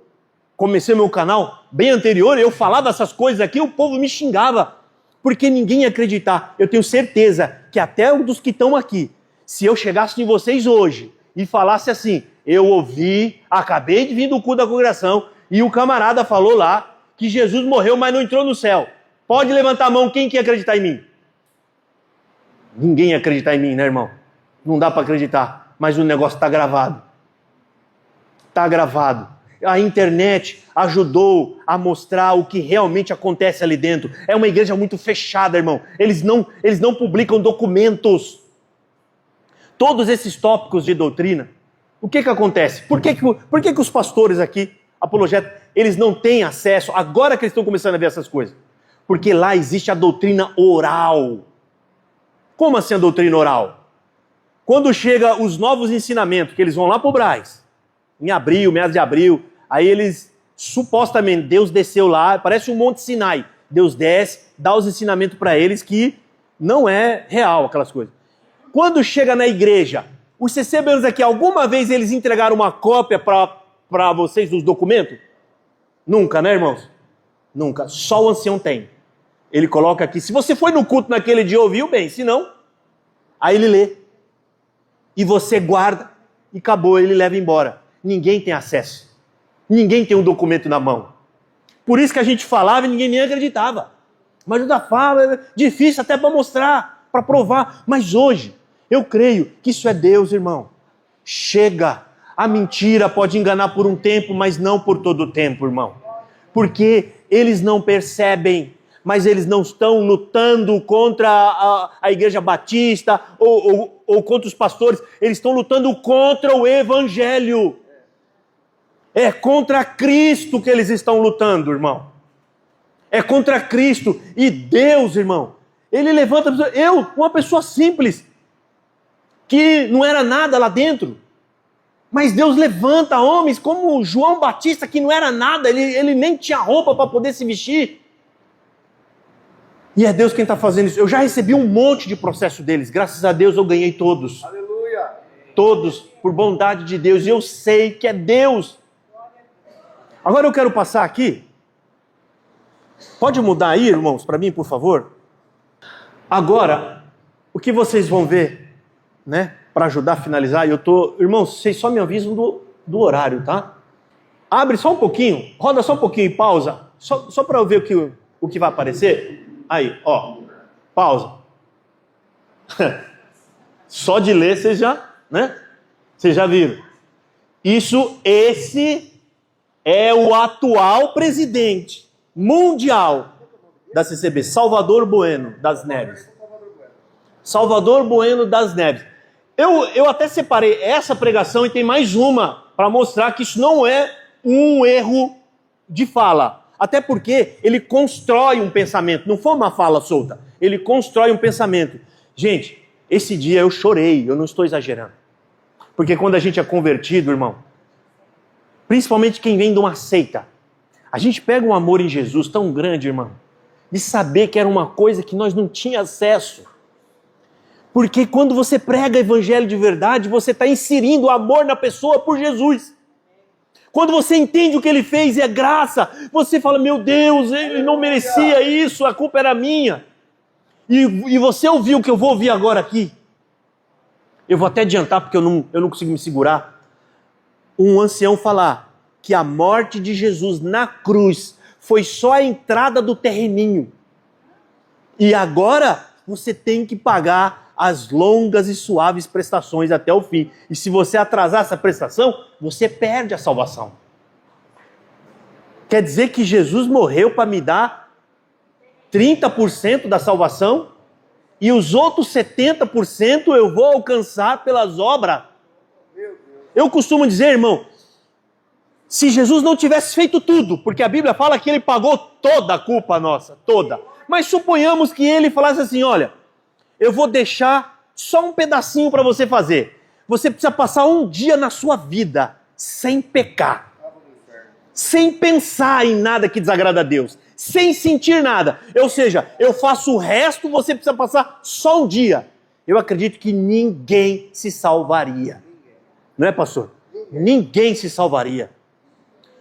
comecei meu canal, bem anterior, eu falava essas coisas aqui, o povo me xingava. Porque ninguém ia acreditar. Eu tenho certeza que até um dos que estão aqui, se eu chegasse em vocês hoje e falasse assim, eu ouvi, acabei de vir do culto da congregação e o camarada falou lá que Jesus morreu, mas não entrou no céu. Pode levantar a mão, quem que ia acreditar em mim? Ninguém ia acreditar em mim, né, irmão? Não dá para acreditar, mas o negócio está gravado. Está gravado. A internet ajudou a mostrar o que realmente acontece ali dentro. É uma igreja muito fechada, irmão. Eles não publicam documentos. Todos esses tópicos de doutrina, o que acontece? Por que os pastores aqui, apologetas, eles não têm acesso, agora que eles estão começando a ver essas coisas? Porque lá existe a doutrina oral. Como assim a doutrina oral? Quando chega os novos ensinamentos, que eles vão lá para o Brás, em abril, meados de abril, aí eles, supostamente, Deus desceu lá, parece um Monte Sinai. Deus desce, dá os ensinamentos para eles que não é real aquelas coisas. Quando chega na igreja, os CCBanos aqui, alguma vez eles entregaram uma cópia para vocês dos documentos? Nunca, né, irmãos? Nunca. Só o ancião tem. Ele coloca aqui. Se você foi no culto naquele dia, ouviu bem. Se não, aí ele lê. E você guarda e acabou, ele leva embora. Ninguém tem acesso. Ninguém tem um documento na mão. Por isso que a gente falava e ninguém nem acreditava. Mas o da fala é difícil até para mostrar, para provar. Mas hoje, eu creio que isso é Deus, irmão. Chega. A mentira pode enganar por um tempo, mas não por todo o tempo, irmão. Porque eles não percebem, mas eles não estão lutando contra a igreja batista ou contra os pastores. Eles estão lutando contra o evangelho. É contra Cristo que eles estão lutando, irmão. É contra Cristo. E Deus, irmão, Ele levanta... uma pessoa simples, que não era nada lá dentro, mas Deus levanta homens como João Batista, que não era nada, ele nem tinha roupa para poder se vestir. E é Deus quem está fazendo isso. Eu já recebi um monte de processo deles. Graças a Deus eu ganhei todos. Aleluia. Todos, por bondade de Deus. E eu sei que é Deus. Agora eu quero passar aqui. Pode mudar aí, irmãos, para mim, por favor? Agora, o que vocês vão ver, né? Para ajudar a finalizar, irmãos, vocês só me avisam do horário, tá? Abre só um pouquinho, roda só um pouquinho e pausa, só para eu ver o que vai aparecer. Aí, ó, pausa. Só de ler vocês já, né? Vocês já viram. Esse é o atual presidente mundial da CCB, Salvador Bueno das Neves. Salvador Bueno das Neves. Eu até separei essa pregação e tem mais uma para mostrar que isso não é um erro de fala. Até porque ele constrói um pensamento, não foi uma fala solta. Ele constrói um pensamento. Gente, esse dia eu chorei, eu não estou exagerando. Porque quando a gente é convertido, irmão, principalmente quem vem de uma seita, a gente pega um amor em Jesus tão grande, irmão, de saber que era uma coisa que nós não tínhamos acesso. Porque quando você prega evangelho de verdade, você está inserindo o amor na pessoa por Jesus. Quando você entende o que ele fez e é graça, você fala, meu Deus, ele não merecia isso, a culpa era minha. E você ouviu o que eu vou ouvir agora aqui. Eu vou até adiantar porque eu não consigo me segurar. Um ancião falar que a morte de Jesus na cruz foi só a entrada do terreninho. E agora você tem que pagar as longas e suaves prestações até o fim. E se você atrasar essa prestação, você perde a salvação. Quer dizer que Jesus morreu para me dar 30% da salvação e os outros 70% eu vou alcançar pelas obras. Eu costumo dizer, irmão, se Jesus não tivesse feito tudo, porque a Bíblia fala que ele pagou toda a culpa nossa, toda. Mas suponhamos que ele falasse assim, olha, eu vou deixar só um pedacinho para você fazer. Você precisa passar um dia na sua vida sem pecar. Sem pensar em nada que desagrada a Deus. Sem sentir nada. Ou seja, eu faço o resto, você precisa passar só um dia. Eu acredito que ninguém se salvaria. Não é, pastor? Ninguém se salvaria.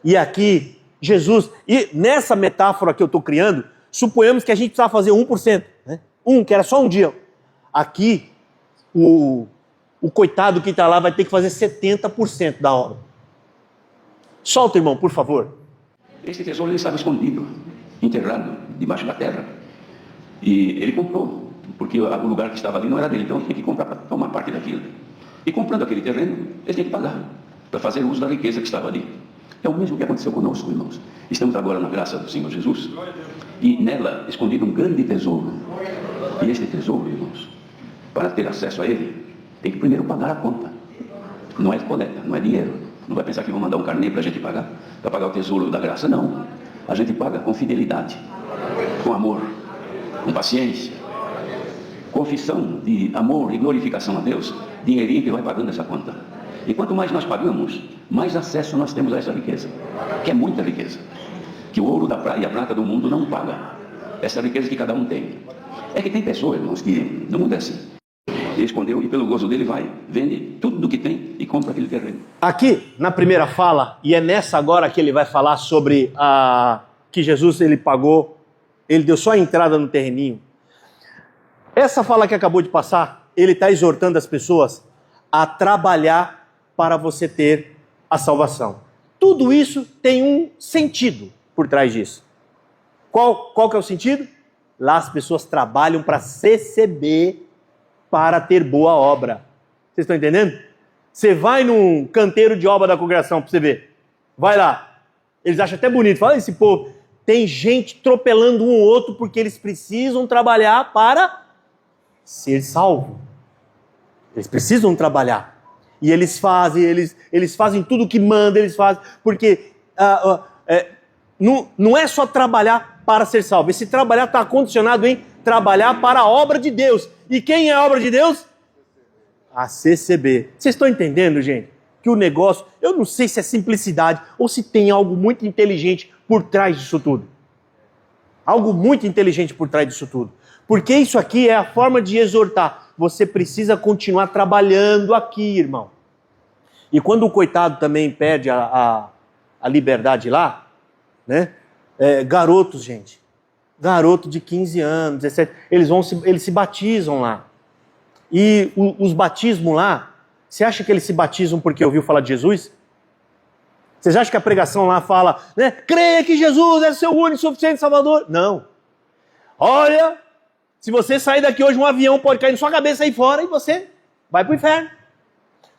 E aqui, Jesus... E nessa metáfora que eu estou criando, suponhamos que a gente precisava fazer 1%. Né? Que era só um dia. Aqui, o coitado que está lá vai ter que fazer 70% da obra. Solta, irmão, por favor. Esse tesouro ele estava escondido, enterrado debaixo da terra. E ele comprou, porque o lugar que estava ali não era dele, então tinha que comprar para tomar parte daquilo. E comprando aquele terreno, ele tinha que pagar, para fazer uso da riqueza que estava ali. É o mesmo que aconteceu conosco, irmãos. Estamos agora na graça do Senhor Jesus. E nela, escondido um grande tesouro. E este tesouro, irmãos, para ter acesso a ele, tem que primeiro pagar a conta. Não é coleta, não é dinheiro. Não vai pensar que vão mandar um carnê para a gente pagar, para pagar o tesouro da graça, não. A gente paga com fidelidade, com amor, com paciência. confissão de amor e glorificação a Deus, dinheirinho que vai pagando essa conta. E quanto mais nós pagamos, mais acesso nós temos a essa riqueza, que é muita riqueza, que o ouro e a prata do mundo não paga. Essa riqueza que cada um tem. É que tem pessoas, irmãos, que no mundo é assim. Ele escondeu e pelo gozo dele vai, vende tudo do que tem e compra aquele terreno. Aqui, na primeira fala, e é nessa agora que ele vai falar sobre que Jesus ele pagou, ele deu só a entrada no terreninho. Essa fala que acabou de passar, ele está exortando as pessoas a trabalhar para você ter a salvação. Tudo isso tem um sentido por trás disso. Qual que é o sentido? Lá as pessoas trabalham para receber, para ter boa obra. Vocês estão entendendo? Você vai num canteiro de obra da congregação para você ver. Vai lá. Eles acham até bonito. Fala, esse povo. Tem gente atropelando um ou outro porque eles precisam trabalhar para ser salvo. Eles precisam trabalhar. E eles fazem tudo o que manda, eles fazem. Porque não é só trabalhar para ser salvo. Esse trabalhar está condicionado em trabalhar para a obra de Deus. E quem é a obra de Deus? A CCB. Vocês estão entendendo, gente? Que o negócio, eu não sei se é simplicidade ou se tem algo muito inteligente por trás disso tudo. Algo muito inteligente por trás disso tudo. Porque isso aqui é a forma de exortar. Você precisa continuar trabalhando aqui, irmão. E quando o coitado também perde a liberdade lá, né? Garotos, gente. Garoto de 15 anos, 17, eles se batizam lá. E os batismos lá, você acha que eles se batizam porque ouviu falar de Jesus? Vocês acham que a pregação lá fala, né? Creia que Jesus é o seu único, suficiente Salvador? Não. Olha, se você sair daqui hoje, um avião pode cair na sua cabeça aí fora e você vai para o inferno.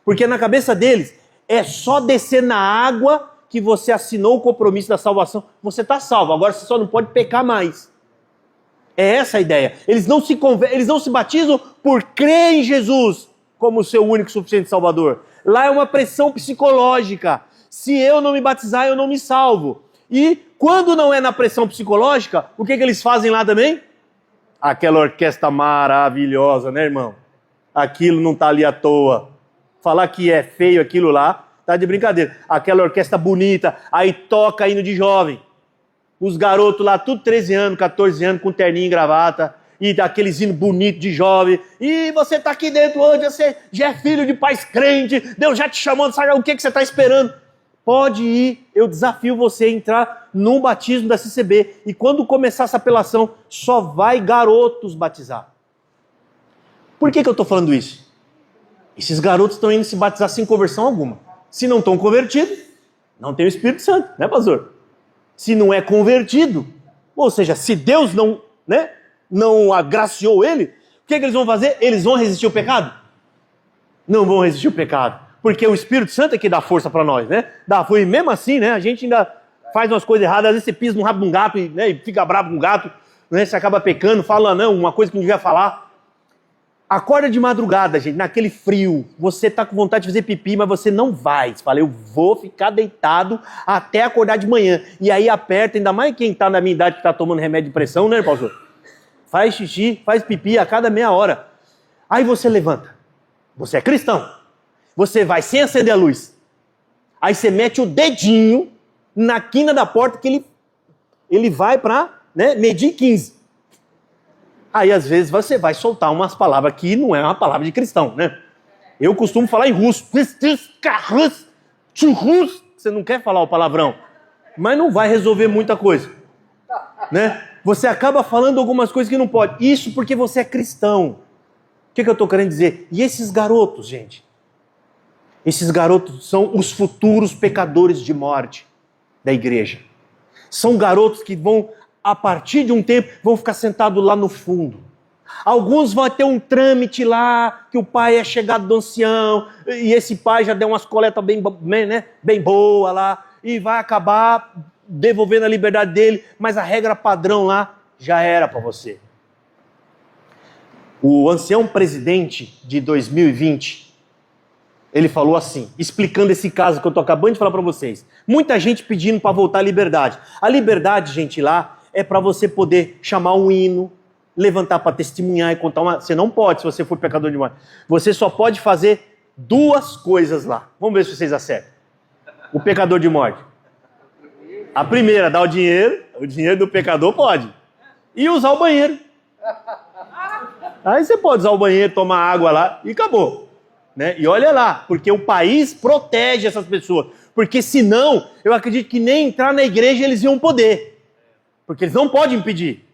Porque na cabeça deles, é só descer na água que você assinou o compromisso da salvação. Você está salvo, agora você só não pode pecar mais. É essa a ideia. Eles não se batizam por crer em Jesus como o seu único, suficiente Salvador. Lá é uma pressão psicológica. Se eu não me batizar, eu não me salvo. E quando não é na pressão psicológica, o que eles fazem lá também? Aquela orquestra maravilhosa, né, irmão? Aquilo não está ali à toa. Falar que é feio aquilo lá, tá de brincadeira. Aquela orquestra bonita, aí toca hino de jovem. Os garotos lá, tudo 13 anos, 14 anos, com terninho e gravata, e daqueles hinos bonitos de jovem. E você tá aqui dentro hoje, você já é filho de pais crentes, Deus já te chamando, sabe o que você tá esperando? Pode ir, eu desafio você a entrar no batismo da CCB. E quando começar essa apelação, só vai garotos batizar. Por que eu tô falando isso? Esses garotos estão indo se batizar sem conversão alguma. Se não estão convertidos, não tem o Espírito Santo, né, pastor? Se não é convertido, ou seja, se Deus não agraciou ele, o que eles vão fazer? Eles vão resistir ao pecado? Não vão resistir ao pecado, porque o Espírito Santo é que dá força para nós, né? E mesmo assim, né, a gente ainda faz umas coisas erradas, às vezes você pisa no rabo de um gato e fica bravo com o gato, né, você acaba pecando, fala uma coisa que não devia falar. Acorda de madrugada, gente, naquele frio, você tá com vontade de fazer pipi, mas você não vai. Você fala, eu vou ficar deitado até acordar de manhã. E aí aperta, ainda mais quem tá na minha idade que tá tomando remédio de pressão, né, pastor? Faz xixi, faz pipi a cada meia hora. Aí você levanta. Você é cristão. Você vai sem acender a luz. Aí você mete o dedinho na quina da porta que ele vai pra, medir 15. Aí, às vezes, você vai soltar umas palavras que não é uma palavra de cristão, né? Eu costumo falar em russo. Você não quer falar o palavrão, mas não vai resolver muita coisa, né? Você acaba falando algumas coisas que não pode. Isso porque você é cristão. O que eu estou querendo dizer? E esses garotos, gente? Esses garotos são os futuros pecadores de morte da igreja. São garotos que vão, a partir de um tempo, vão ficar sentados lá no fundo. Alguns vão ter um trâmite lá, que o pai é chegado do ancião, e esse pai já deu umas coletas bem boa lá, e vai acabar devolvendo a liberdade dele, mas a regra padrão lá já era para você. O ancião presidente de 2020, ele falou assim, explicando esse caso que eu estou acabando de falar para vocês. Muita gente pedindo para voltar à liberdade. A liberdade, gente, lá é para você poder chamar um hino, levantar para testemunhar e contar uma... Você não pode, se você for pecador de morte. Você só pode fazer 2 coisas lá. Vamos ver se vocês acertam. O pecador de morte. A primeira, dar o dinheiro do pecador pode. E usar o banheiro. Aí você pode usar o banheiro, tomar água lá e acabou. Né? E olha lá, porque o país protege essas pessoas. Porque senão, eu acredito que nem entrar na igreja eles iam poder. Porque eles não podem impedir.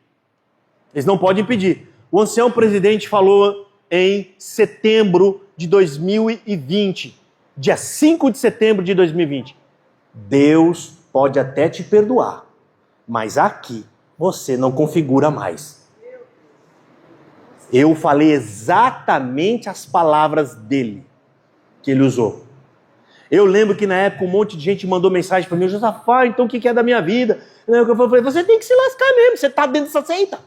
Eles não podem impedir. O ancião presidente falou em setembro de 2020. Dia 5 de setembro de 2020. Deus pode até te perdoar. Mas aqui, você não configura mais. Eu falei exatamente as palavras dele, que ele usou. Eu lembro que na época um monte de gente mandou mensagem para mim, Josafá, então o que é da minha vida? Eu falei, você tem que se lascar mesmo, você está dentro dessa seita.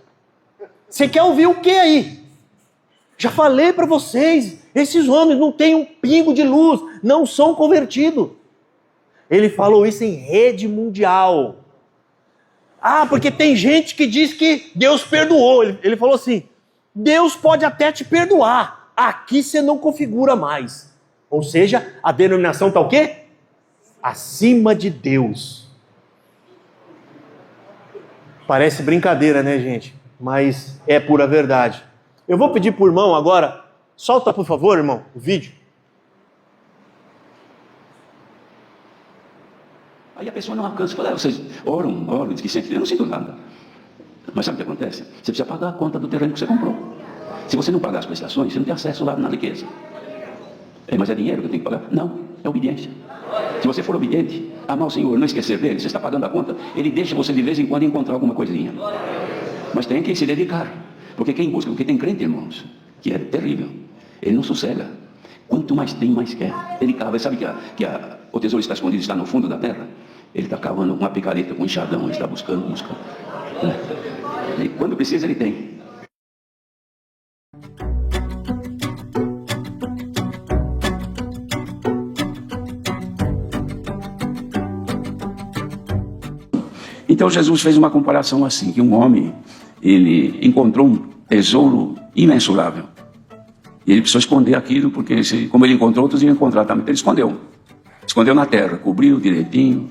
Você quer ouvir o que aí? Já falei para vocês, esses homens não têm um pingo de luz, não são convertidos. Ele falou isso em rede mundial. Ah, porque tem gente que diz que Deus perdoou. Ele falou assim, Deus pode até te perdoar, aqui você não configura mais. Ou seja, a denominação está o quê? Acima de Deus. Parece brincadeira, né, gente? Mas é pura verdade. Eu vou pedir para o irmão agora, solta por favor, irmão, o vídeo. Aí a pessoa não alcança, fala, vocês oram, diz que sentem, eu não sinto nada. Mas sabe o que acontece? Você precisa pagar a conta do terreno que você comprou. Se você não pagar as prestações, você não tem acesso lá na riqueza. Mas é dinheiro que eu tenho que pagar? Não, é obediência. Se você for obediente, amar o Senhor, não esquecer dele, você está pagando a conta, ele deixa você de vez em quando encontrar alguma coisinha. Mas tem que se dedicar. Porque quem busca, porque tem crente, irmãos, que é terrível, ele não sossega. Quanto mais tem, mais quer. Ele cava, sabe que o tesouro está escondido, está no fundo da terra? Ele está cavando uma picareta com um enxadão, ele está buscando. E quando precisa, ele tem. Então Jesus fez uma comparação assim, que um homem, ele encontrou um tesouro imensurável. E ele precisou esconder aquilo, porque como ele encontrou, outros iam encontrar também. Então ele escondeu. Escondeu na terra, cobriu direitinho.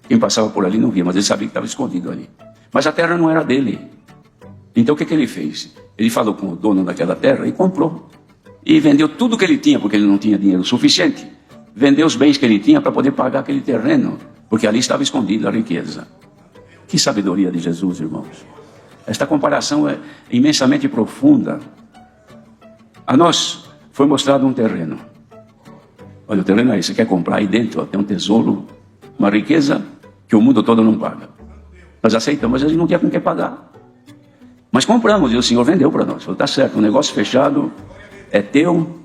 Quem passava por ali não via, mas ele sabia que estava escondido ali. Mas a terra não era dele. Então o que ele fez? Ele falou com o dono daquela terra e comprou. E vendeu tudo que ele tinha, porque ele não tinha dinheiro suficiente. Vendeu os bens que ele tinha para poder pagar aquele terreno, porque ali estava escondida a riqueza. Que sabedoria de Jesus, irmãos. Esta comparação é imensamente profunda. A nós foi mostrado um terreno. Olha, o terreno aí, você quer comprar aí dentro, ó, tem um tesouro, uma riqueza que o mundo todo não paga. Nós aceitamos, mas a gente não tinha com que pagar. Mas compramos e o Senhor vendeu para nós. Falou, tá certo, o negócio fechado é teu,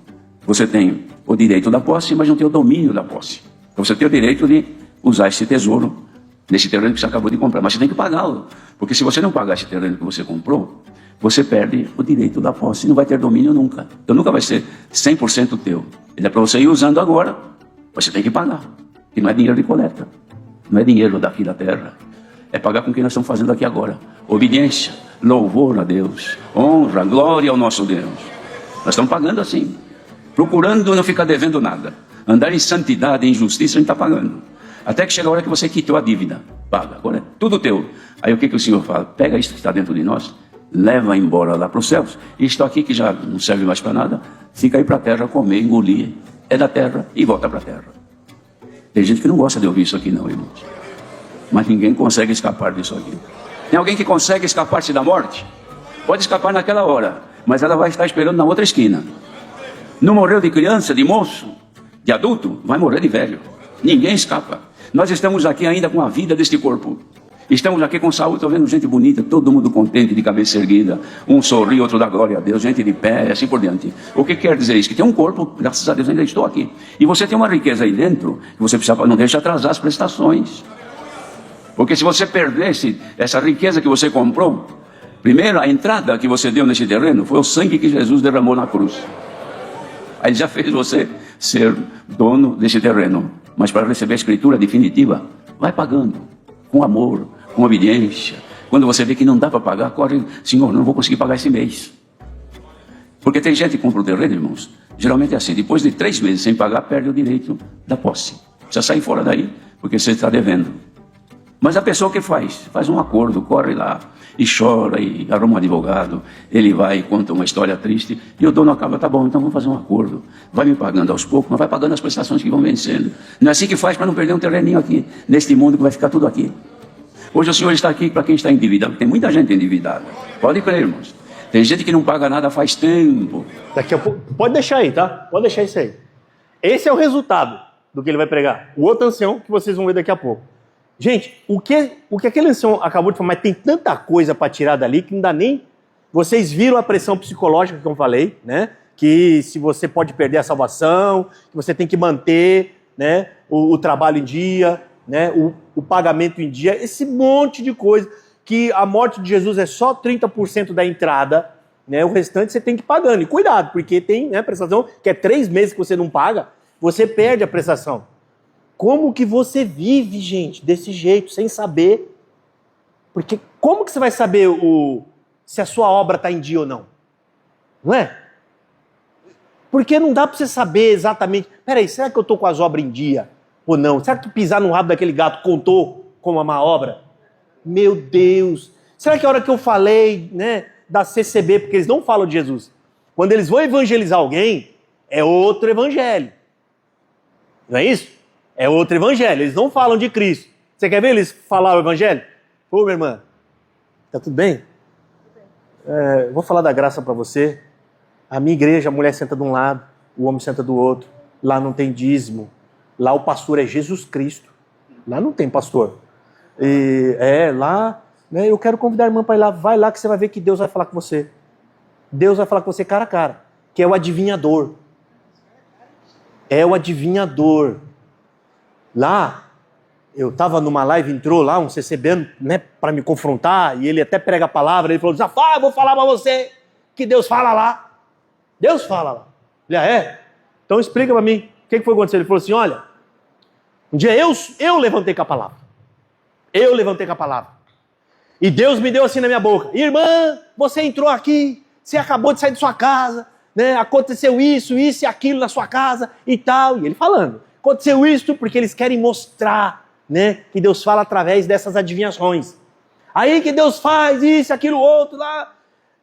você tem o direito da posse, mas não tem o domínio da posse. Então você tem o direito de usar esse tesouro, nesse terreno que você acabou de comprar, mas você tem que pagá-lo. Porque se você não pagar esse terreno que você comprou, você perde o direito da posse e não vai ter domínio nunca. Então nunca vai ser 100% teu. Ele é para você ir usando agora, mas você tem que pagar. E não é dinheiro de coleta, não é dinheiro daqui da terra. É pagar com o que nós estamos fazendo aqui agora. Obediência, louvor a Deus, honra, glória ao nosso Deus. Nós estamos pagando assim, procurando não ficar devendo nada. Andar em santidade, em justiça, a gente está pagando. Até que chega a hora que você quitou a dívida. Paga, agora é tudo teu. Aí o que o Senhor fala? Pega isso que está dentro de nós, leva embora lá para os céus. Isto aqui que já não serve mais para nada, fica aí para a terra comer, engolir. É da terra e volta para a terra. Tem gente que não gosta de ouvir isso aqui não, irmãos. Mas ninguém consegue escapar disso aqui. Tem alguém que consegue escapar-se da morte? Pode escapar naquela hora, mas ela vai estar esperando na outra esquina. Não morreu de criança, de moço, de adulto, vai morrer de velho. Ninguém escapa. Nós estamos aqui ainda com a vida deste corpo. Estamos aqui com saúde, estou vendo gente bonita, todo mundo contente, de cabeça erguida. Um sorri, outro dá glória a Deus, gente de pé, assim por diante. O que quer dizer isso? Que tem um corpo, graças a Deus ainda estou aqui. E você tem uma riqueza aí dentro, que você precisa, não deixa atrasar as prestações. Porque se você perdesse essa riqueza que você comprou, primeiro a entrada que você deu nesse terreno foi o sangue que Jesus derramou na cruz. Aí já fez você ser dono desse terreno. Mas para receber a escritura definitiva, vai pagando, com amor, com obediência, Quando você vê que não dá para pagar, corre, Senhor, não vou conseguir pagar esse mês. Porque tem gente que compra o terreno, irmãos, geralmente é assim, depois de 3 meses sem pagar, perde o direito da posse. Precisa sair fora daí, porque você está devendo. Mas a pessoa que faz um acordo, corre lá e chora e arruma um advogado, ele vai e conta uma história triste, e o dono acaba, tá bom, então vamos fazer um acordo, vai me pagando aos poucos, mas vai pagando as prestações que vão vencendo. Não é assim que faz para não perder um terreninho aqui, neste mundo que vai ficar tudo aqui. Hoje o Senhor está aqui para quem está endividado, tem muita gente endividada, pode crer, irmãos. Tem gente que não paga nada faz tempo. Daqui a pouco, pode deixar aí, tá? Pode deixar isso aí. Esse é o resultado do que ele vai pregar. O outro ancião que vocês vão ver daqui a pouco. Gente, o que aquele ancião acabou de falar, mas tem tanta coisa para tirar dali que não dá nem... Vocês viram a pressão psicológica que eu falei, né? Que se você pode perder a salvação, que você tem que manter, né, o trabalho em dia, né, o pagamento em dia, esse monte de coisa, que a morte de Jesus é só 30% da entrada, né, o restante você tem que ir pagando. E cuidado, porque tem, né, prestação que é 3 meses que você não paga, você perde a prestação. Como que você vive, gente, desse jeito, sem saber? Porque como que você vai saber se a sua obra está em dia ou não? Não é? Porque não dá para você saber exatamente... Peraí, será que eu estou com as obras em dia ou não? Será que pisar no rabo daquele gato contou como uma má obra? Meu Deus! Será que a hora que eu falei, né, da CCB, porque eles não falam de Jesus, quando eles vão evangelizar alguém, é outro evangelho. Não é isso? É outro evangelho. Eles não falam de Cristo. Você quer ver eles falar o evangelho? Ô, minha irmã, tá tudo bem? Vou falar da graça para você. A minha igreja, a mulher senta de um lado, o homem senta do outro. Lá não tem dízimo. Lá o pastor é Jesus Cristo. Lá não tem pastor. Lá, né, eu quero convidar a irmã para ir lá. Vai lá que você vai ver que Deus vai falar com você. Deus vai falar com você cara a cara. Que é o adivinhador. É o adivinhador. Lá, eu estava numa live, entrou lá um CCBano, né, para me confrontar, e ele até prega a palavra, ele falou, Zafá, eu vou falar para você que Deus fala lá. Deus fala lá. Ele, Então explica para mim, o que foi acontecer? Ele falou assim, olha, um dia eu levantei com a palavra. Eu levantei com a palavra. E Deus me deu assim na minha boca, irmã, você entrou aqui, você acabou de sair de sua casa, né, aconteceu isso e aquilo na sua casa e tal. E ele falando. Aconteceu isso porque eles querem mostrar, né, que Deus fala através dessas adivinhações. Aí que Deus faz isso, aquilo, outro lá.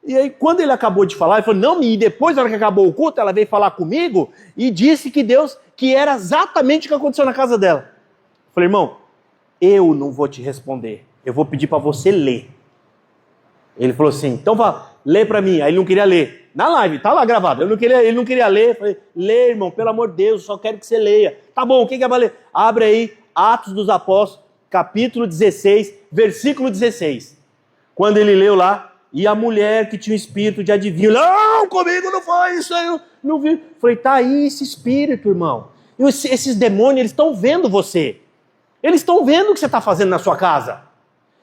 E aí quando ele acabou de falar, ele falou, não, e depois na hora que acabou o culto, ela veio falar comigo e disse que era exatamente o que aconteceu na casa dela. Eu falei, irmão, eu não vou te responder, eu vou pedir para você ler. Ele falou assim, então lê para mim. Aí ele não queria ler. Na live, tá lá gravado. Ele não queria ler. Eu falei, lê, irmão, pelo amor de Deus, só quero que você leia. Tá bom, o que é para ler? Abre aí, Atos dos Apóstolos, capítulo 16, versículo 16. Quando ele leu lá, e a mulher que tinha o espírito de adivinho, não, comigo não foi isso, eu não vi. Eu falei, tá aí esse espírito, irmão. E esses demônios, eles estão vendo você. Eles estão vendo o que você está fazendo na sua casa.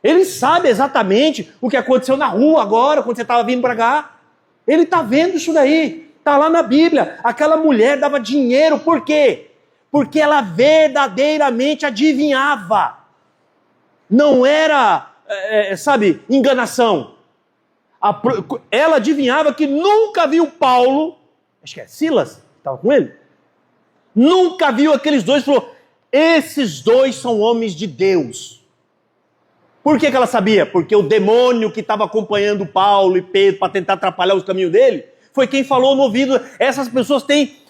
Eles sabem exatamente o que aconteceu na rua agora, quando você estava vindo para cá. Ele está vendo isso daí, está lá na Bíblia. Aquela mulher dava dinheiro, por quê? Porque ela verdadeiramente adivinhava. Não era, enganação. Ela adivinhava que nunca viu Paulo, acho que é Silas, estava com ele, nunca viu aqueles dois, falou, esses dois são homens de Deus. Por que ela sabia? Porque o demônio que estava acompanhando Paulo e Pedro para tentar atrapalhar os caminhos dele, foi quem falou no ouvido. Essas pessoas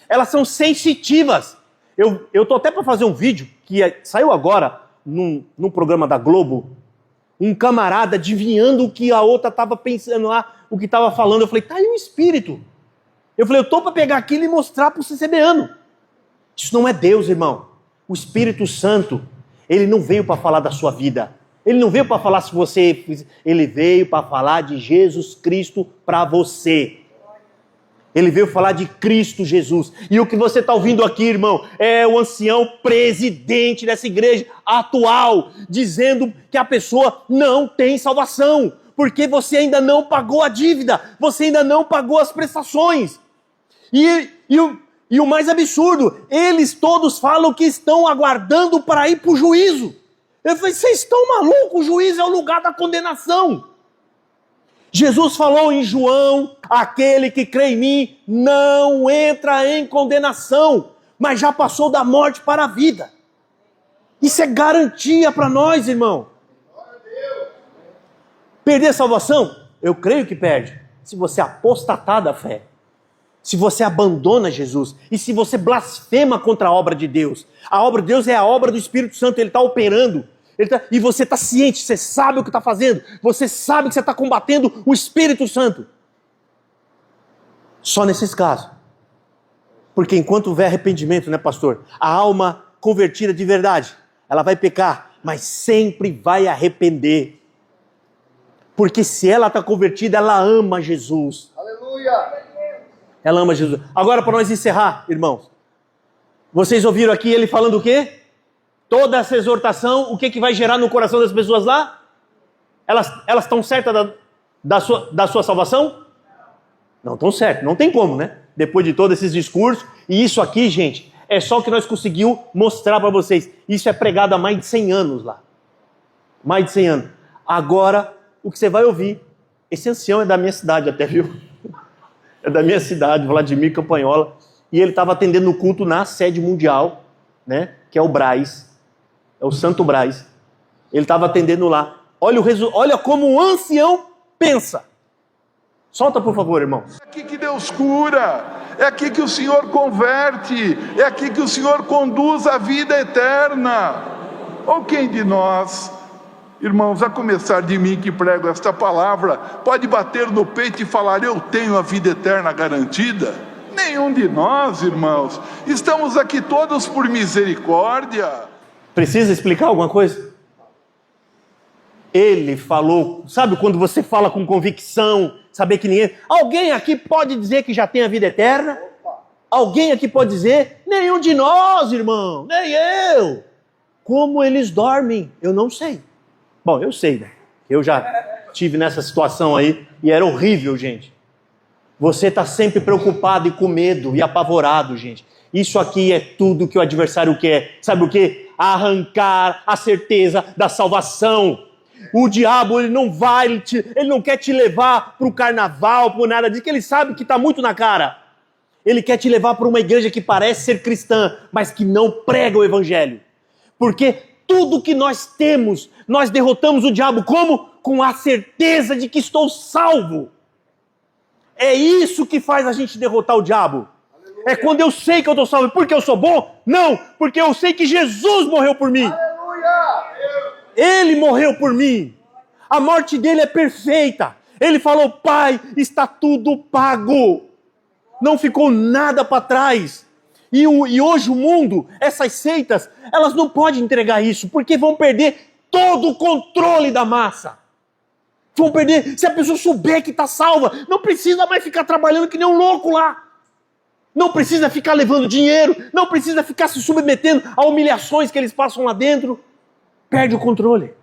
elas são sensitivas. Eu estou até para fazer um vídeo, que saiu agora, num programa da Globo, um camarada adivinhando o que a outra estava pensando lá, o que estava falando. Eu falei, tá aí o espírito. Eu falei, eu estou para pegar aquilo e mostrar para o CCBano. Isso não é Deus, irmão. O Espírito Santo, ele não veio para falar da sua vida. Ele não veio para falar se você... Ele veio para falar de Jesus Cristo para você. Ele veio falar de Cristo Jesus. E o que você está ouvindo aqui, irmão, é o ancião presidente dessa igreja atual, dizendo que a pessoa não tem salvação, porque você ainda não pagou a dívida, você ainda não pagou as prestações. E o mais absurdo, eles todos falam que estão aguardando para ir para o juízo. Eu falei, vocês estão malucos? O juiz é o lugar da condenação. Jesus falou em João, aquele que crê em mim não entra em condenação, mas já passou da morte para a vida. Isso é garantia para nós, irmão. Perder a salvação? Eu creio que perde. Se você apostatar da fé, se você abandona Jesus e se você blasfema contra a obra de Deus. A obra de Deus é a obra do Espírito Santo, ele está operando. E você está ciente, você sabe o que está fazendo, você sabe que você está combatendo o Espírito Santo. Só nesses casos. Porque enquanto houver arrependimento, né, pastor? A alma convertida de verdade, ela vai pecar, mas sempre vai arrepender. Porque se ela está convertida, ela ama Jesus. Aleluia! Ela ama Jesus. Agora, para nós encerrar, irmãos, vocês ouviram aqui ele falando o quê? Toda essa exortação, o que vai gerar no coração das pessoas lá? Elas estão certas da sua salvação? Não estão certas, não tem como, né? Depois de todos esses discursos. E isso aqui, gente, é só o que nós conseguimos mostrar para vocês. Isso é pregado há mais de 100 anos lá. Mais de 100 anos. Agora, o que você vai ouvir, esse ancião é da minha cidade até, viu? É da minha cidade, Vladimir Campanhola. E ele estava atendendo o culto na sede mundial, né? Que é o Braz. É o Santo Braz. Ele estava atendendo lá. Olha como um ancião pensa. Solta, por favor, irmão. É aqui que Deus cura. É aqui que o Senhor converte. É aqui que o Senhor conduz a vida eterna. Ou quem de nós, irmãos, a começar de mim que prego esta palavra, pode bater no peito e falar, eu tenho a vida eterna garantida? Nenhum de nós, irmãos. Estamos aqui todos por misericórdia. Precisa explicar alguma coisa? Ele falou, sabe quando você fala com convicção, saber que ninguém... Alguém aqui pode dizer que já tem a vida eterna? Alguém aqui pode dizer? Nenhum de nós, irmão, nem eu. Como eles dormem, eu não sei. Bom, eu sei, né? Eu já tive nessa situação aí e era horrível, gente. Você está sempre preocupado e com medo e apavorado, gente. Isso aqui é tudo que o adversário quer. Sabe o quê? Arrancar a certeza da salvação. O diabo, ele não quer te levar para o carnaval, por nada disso, que ele sabe que está muito na cara. Ele quer te levar para uma igreja que parece ser cristã, mas que não prega o evangelho. Porque tudo que nós temos, nós derrotamos o diabo como? Com a certeza de que estou salvo. É isso que faz a gente derrotar o diabo. É quando eu sei que eu estou salvo. Porque eu sou bom? Não, porque eu sei que Jesus morreu por mim. Aleluia! Ele morreu por mim. A morte dele é perfeita. Ele falou, Pai, está tudo pago. Não ficou nada para trás. E hoje o mundo, essas seitas, elas não podem entregar isso, porque vão perder todo o controle da massa. Vão perder, se a pessoa souber que está salva, não precisa mais ficar trabalhando que nem um louco lá. Não precisa ficar levando dinheiro, não precisa ficar se submetendo a humilhações que eles passam lá dentro. Perde o controle.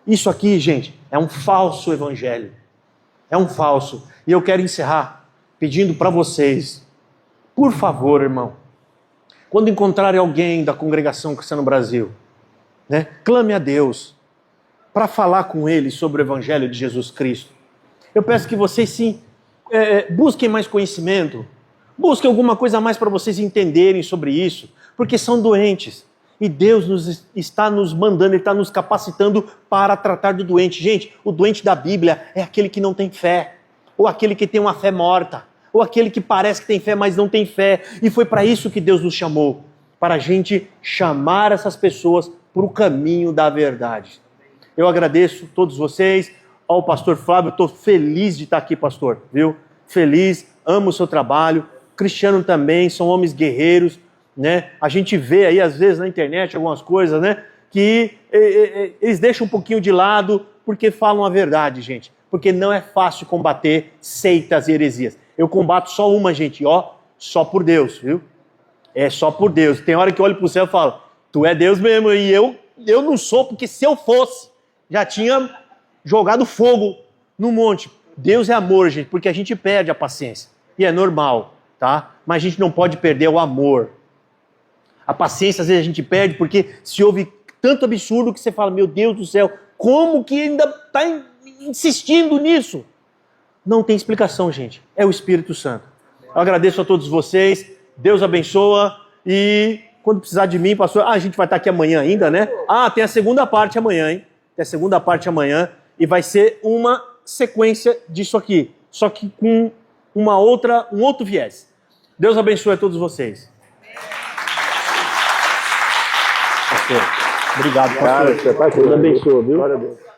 Isso aqui, gente, é um falso evangelho. É um falso. E eu quero encerrar pedindo para vocês, por favor, irmão, quando encontrarem alguém da congregação cristã no Brasil, né, clame a Deus para falar com ele sobre o evangelho de Jesus Cristo. Eu peço que vocês sim busquem mais conhecimento, busquem alguma coisa a mais para vocês entenderem sobre isso, porque são doentes. E Deus está nos mandando, Ele está nos capacitando para tratar do doente. Gente, o doente da Bíblia é aquele que não tem fé, ou aquele que tem uma fé morta, ou aquele que parece que tem fé, mas não tem fé. E foi para isso que Deus nos chamou, para a gente chamar essas pessoas para o caminho da verdade. Eu agradeço a todos vocês, ao pastor Flávio, estou feliz de estar aqui, pastor, viu? Feliz, amo o seu trabalho. Cristiano também, são homens guerreiros, né? A gente vê aí às vezes na internet algumas coisas, né? Que eles deixam um pouquinho de lado porque falam a verdade, gente. Porque não é fácil combater seitas e heresias. Eu combato só uma, gente, ó, só por Deus, viu? É só por Deus. Tem hora que eu olho para o céu e falo, tu é Deus mesmo, e eu não sou, porque se eu fosse, já tinha jogado fogo no monte. Deus é amor, gente, porque a gente perde a paciência. E é normal, tá? Mas a gente não pode perder o amor. A paciência, às vezes, a gente perde porque se ouve tanto absurdo que você fala, meu Deus do céu, como que ainda está insistindo nisso? Não tem explicação, gente. É o Espírito Santo. Eu agradeço a todos vocês. Deus abençoa. E quando precisar de mim, pastor... a gente vai estar aqui amanhã ainda, né? Tem a segunda parte amanhã, hein? Tem a segunda parte amanhã. E vai ser uma sequência disso aqui. Só que com um outro viés. Deus abençoe a todos vocês. Pastor, obrigado, pastor. Deus abençoe, viu?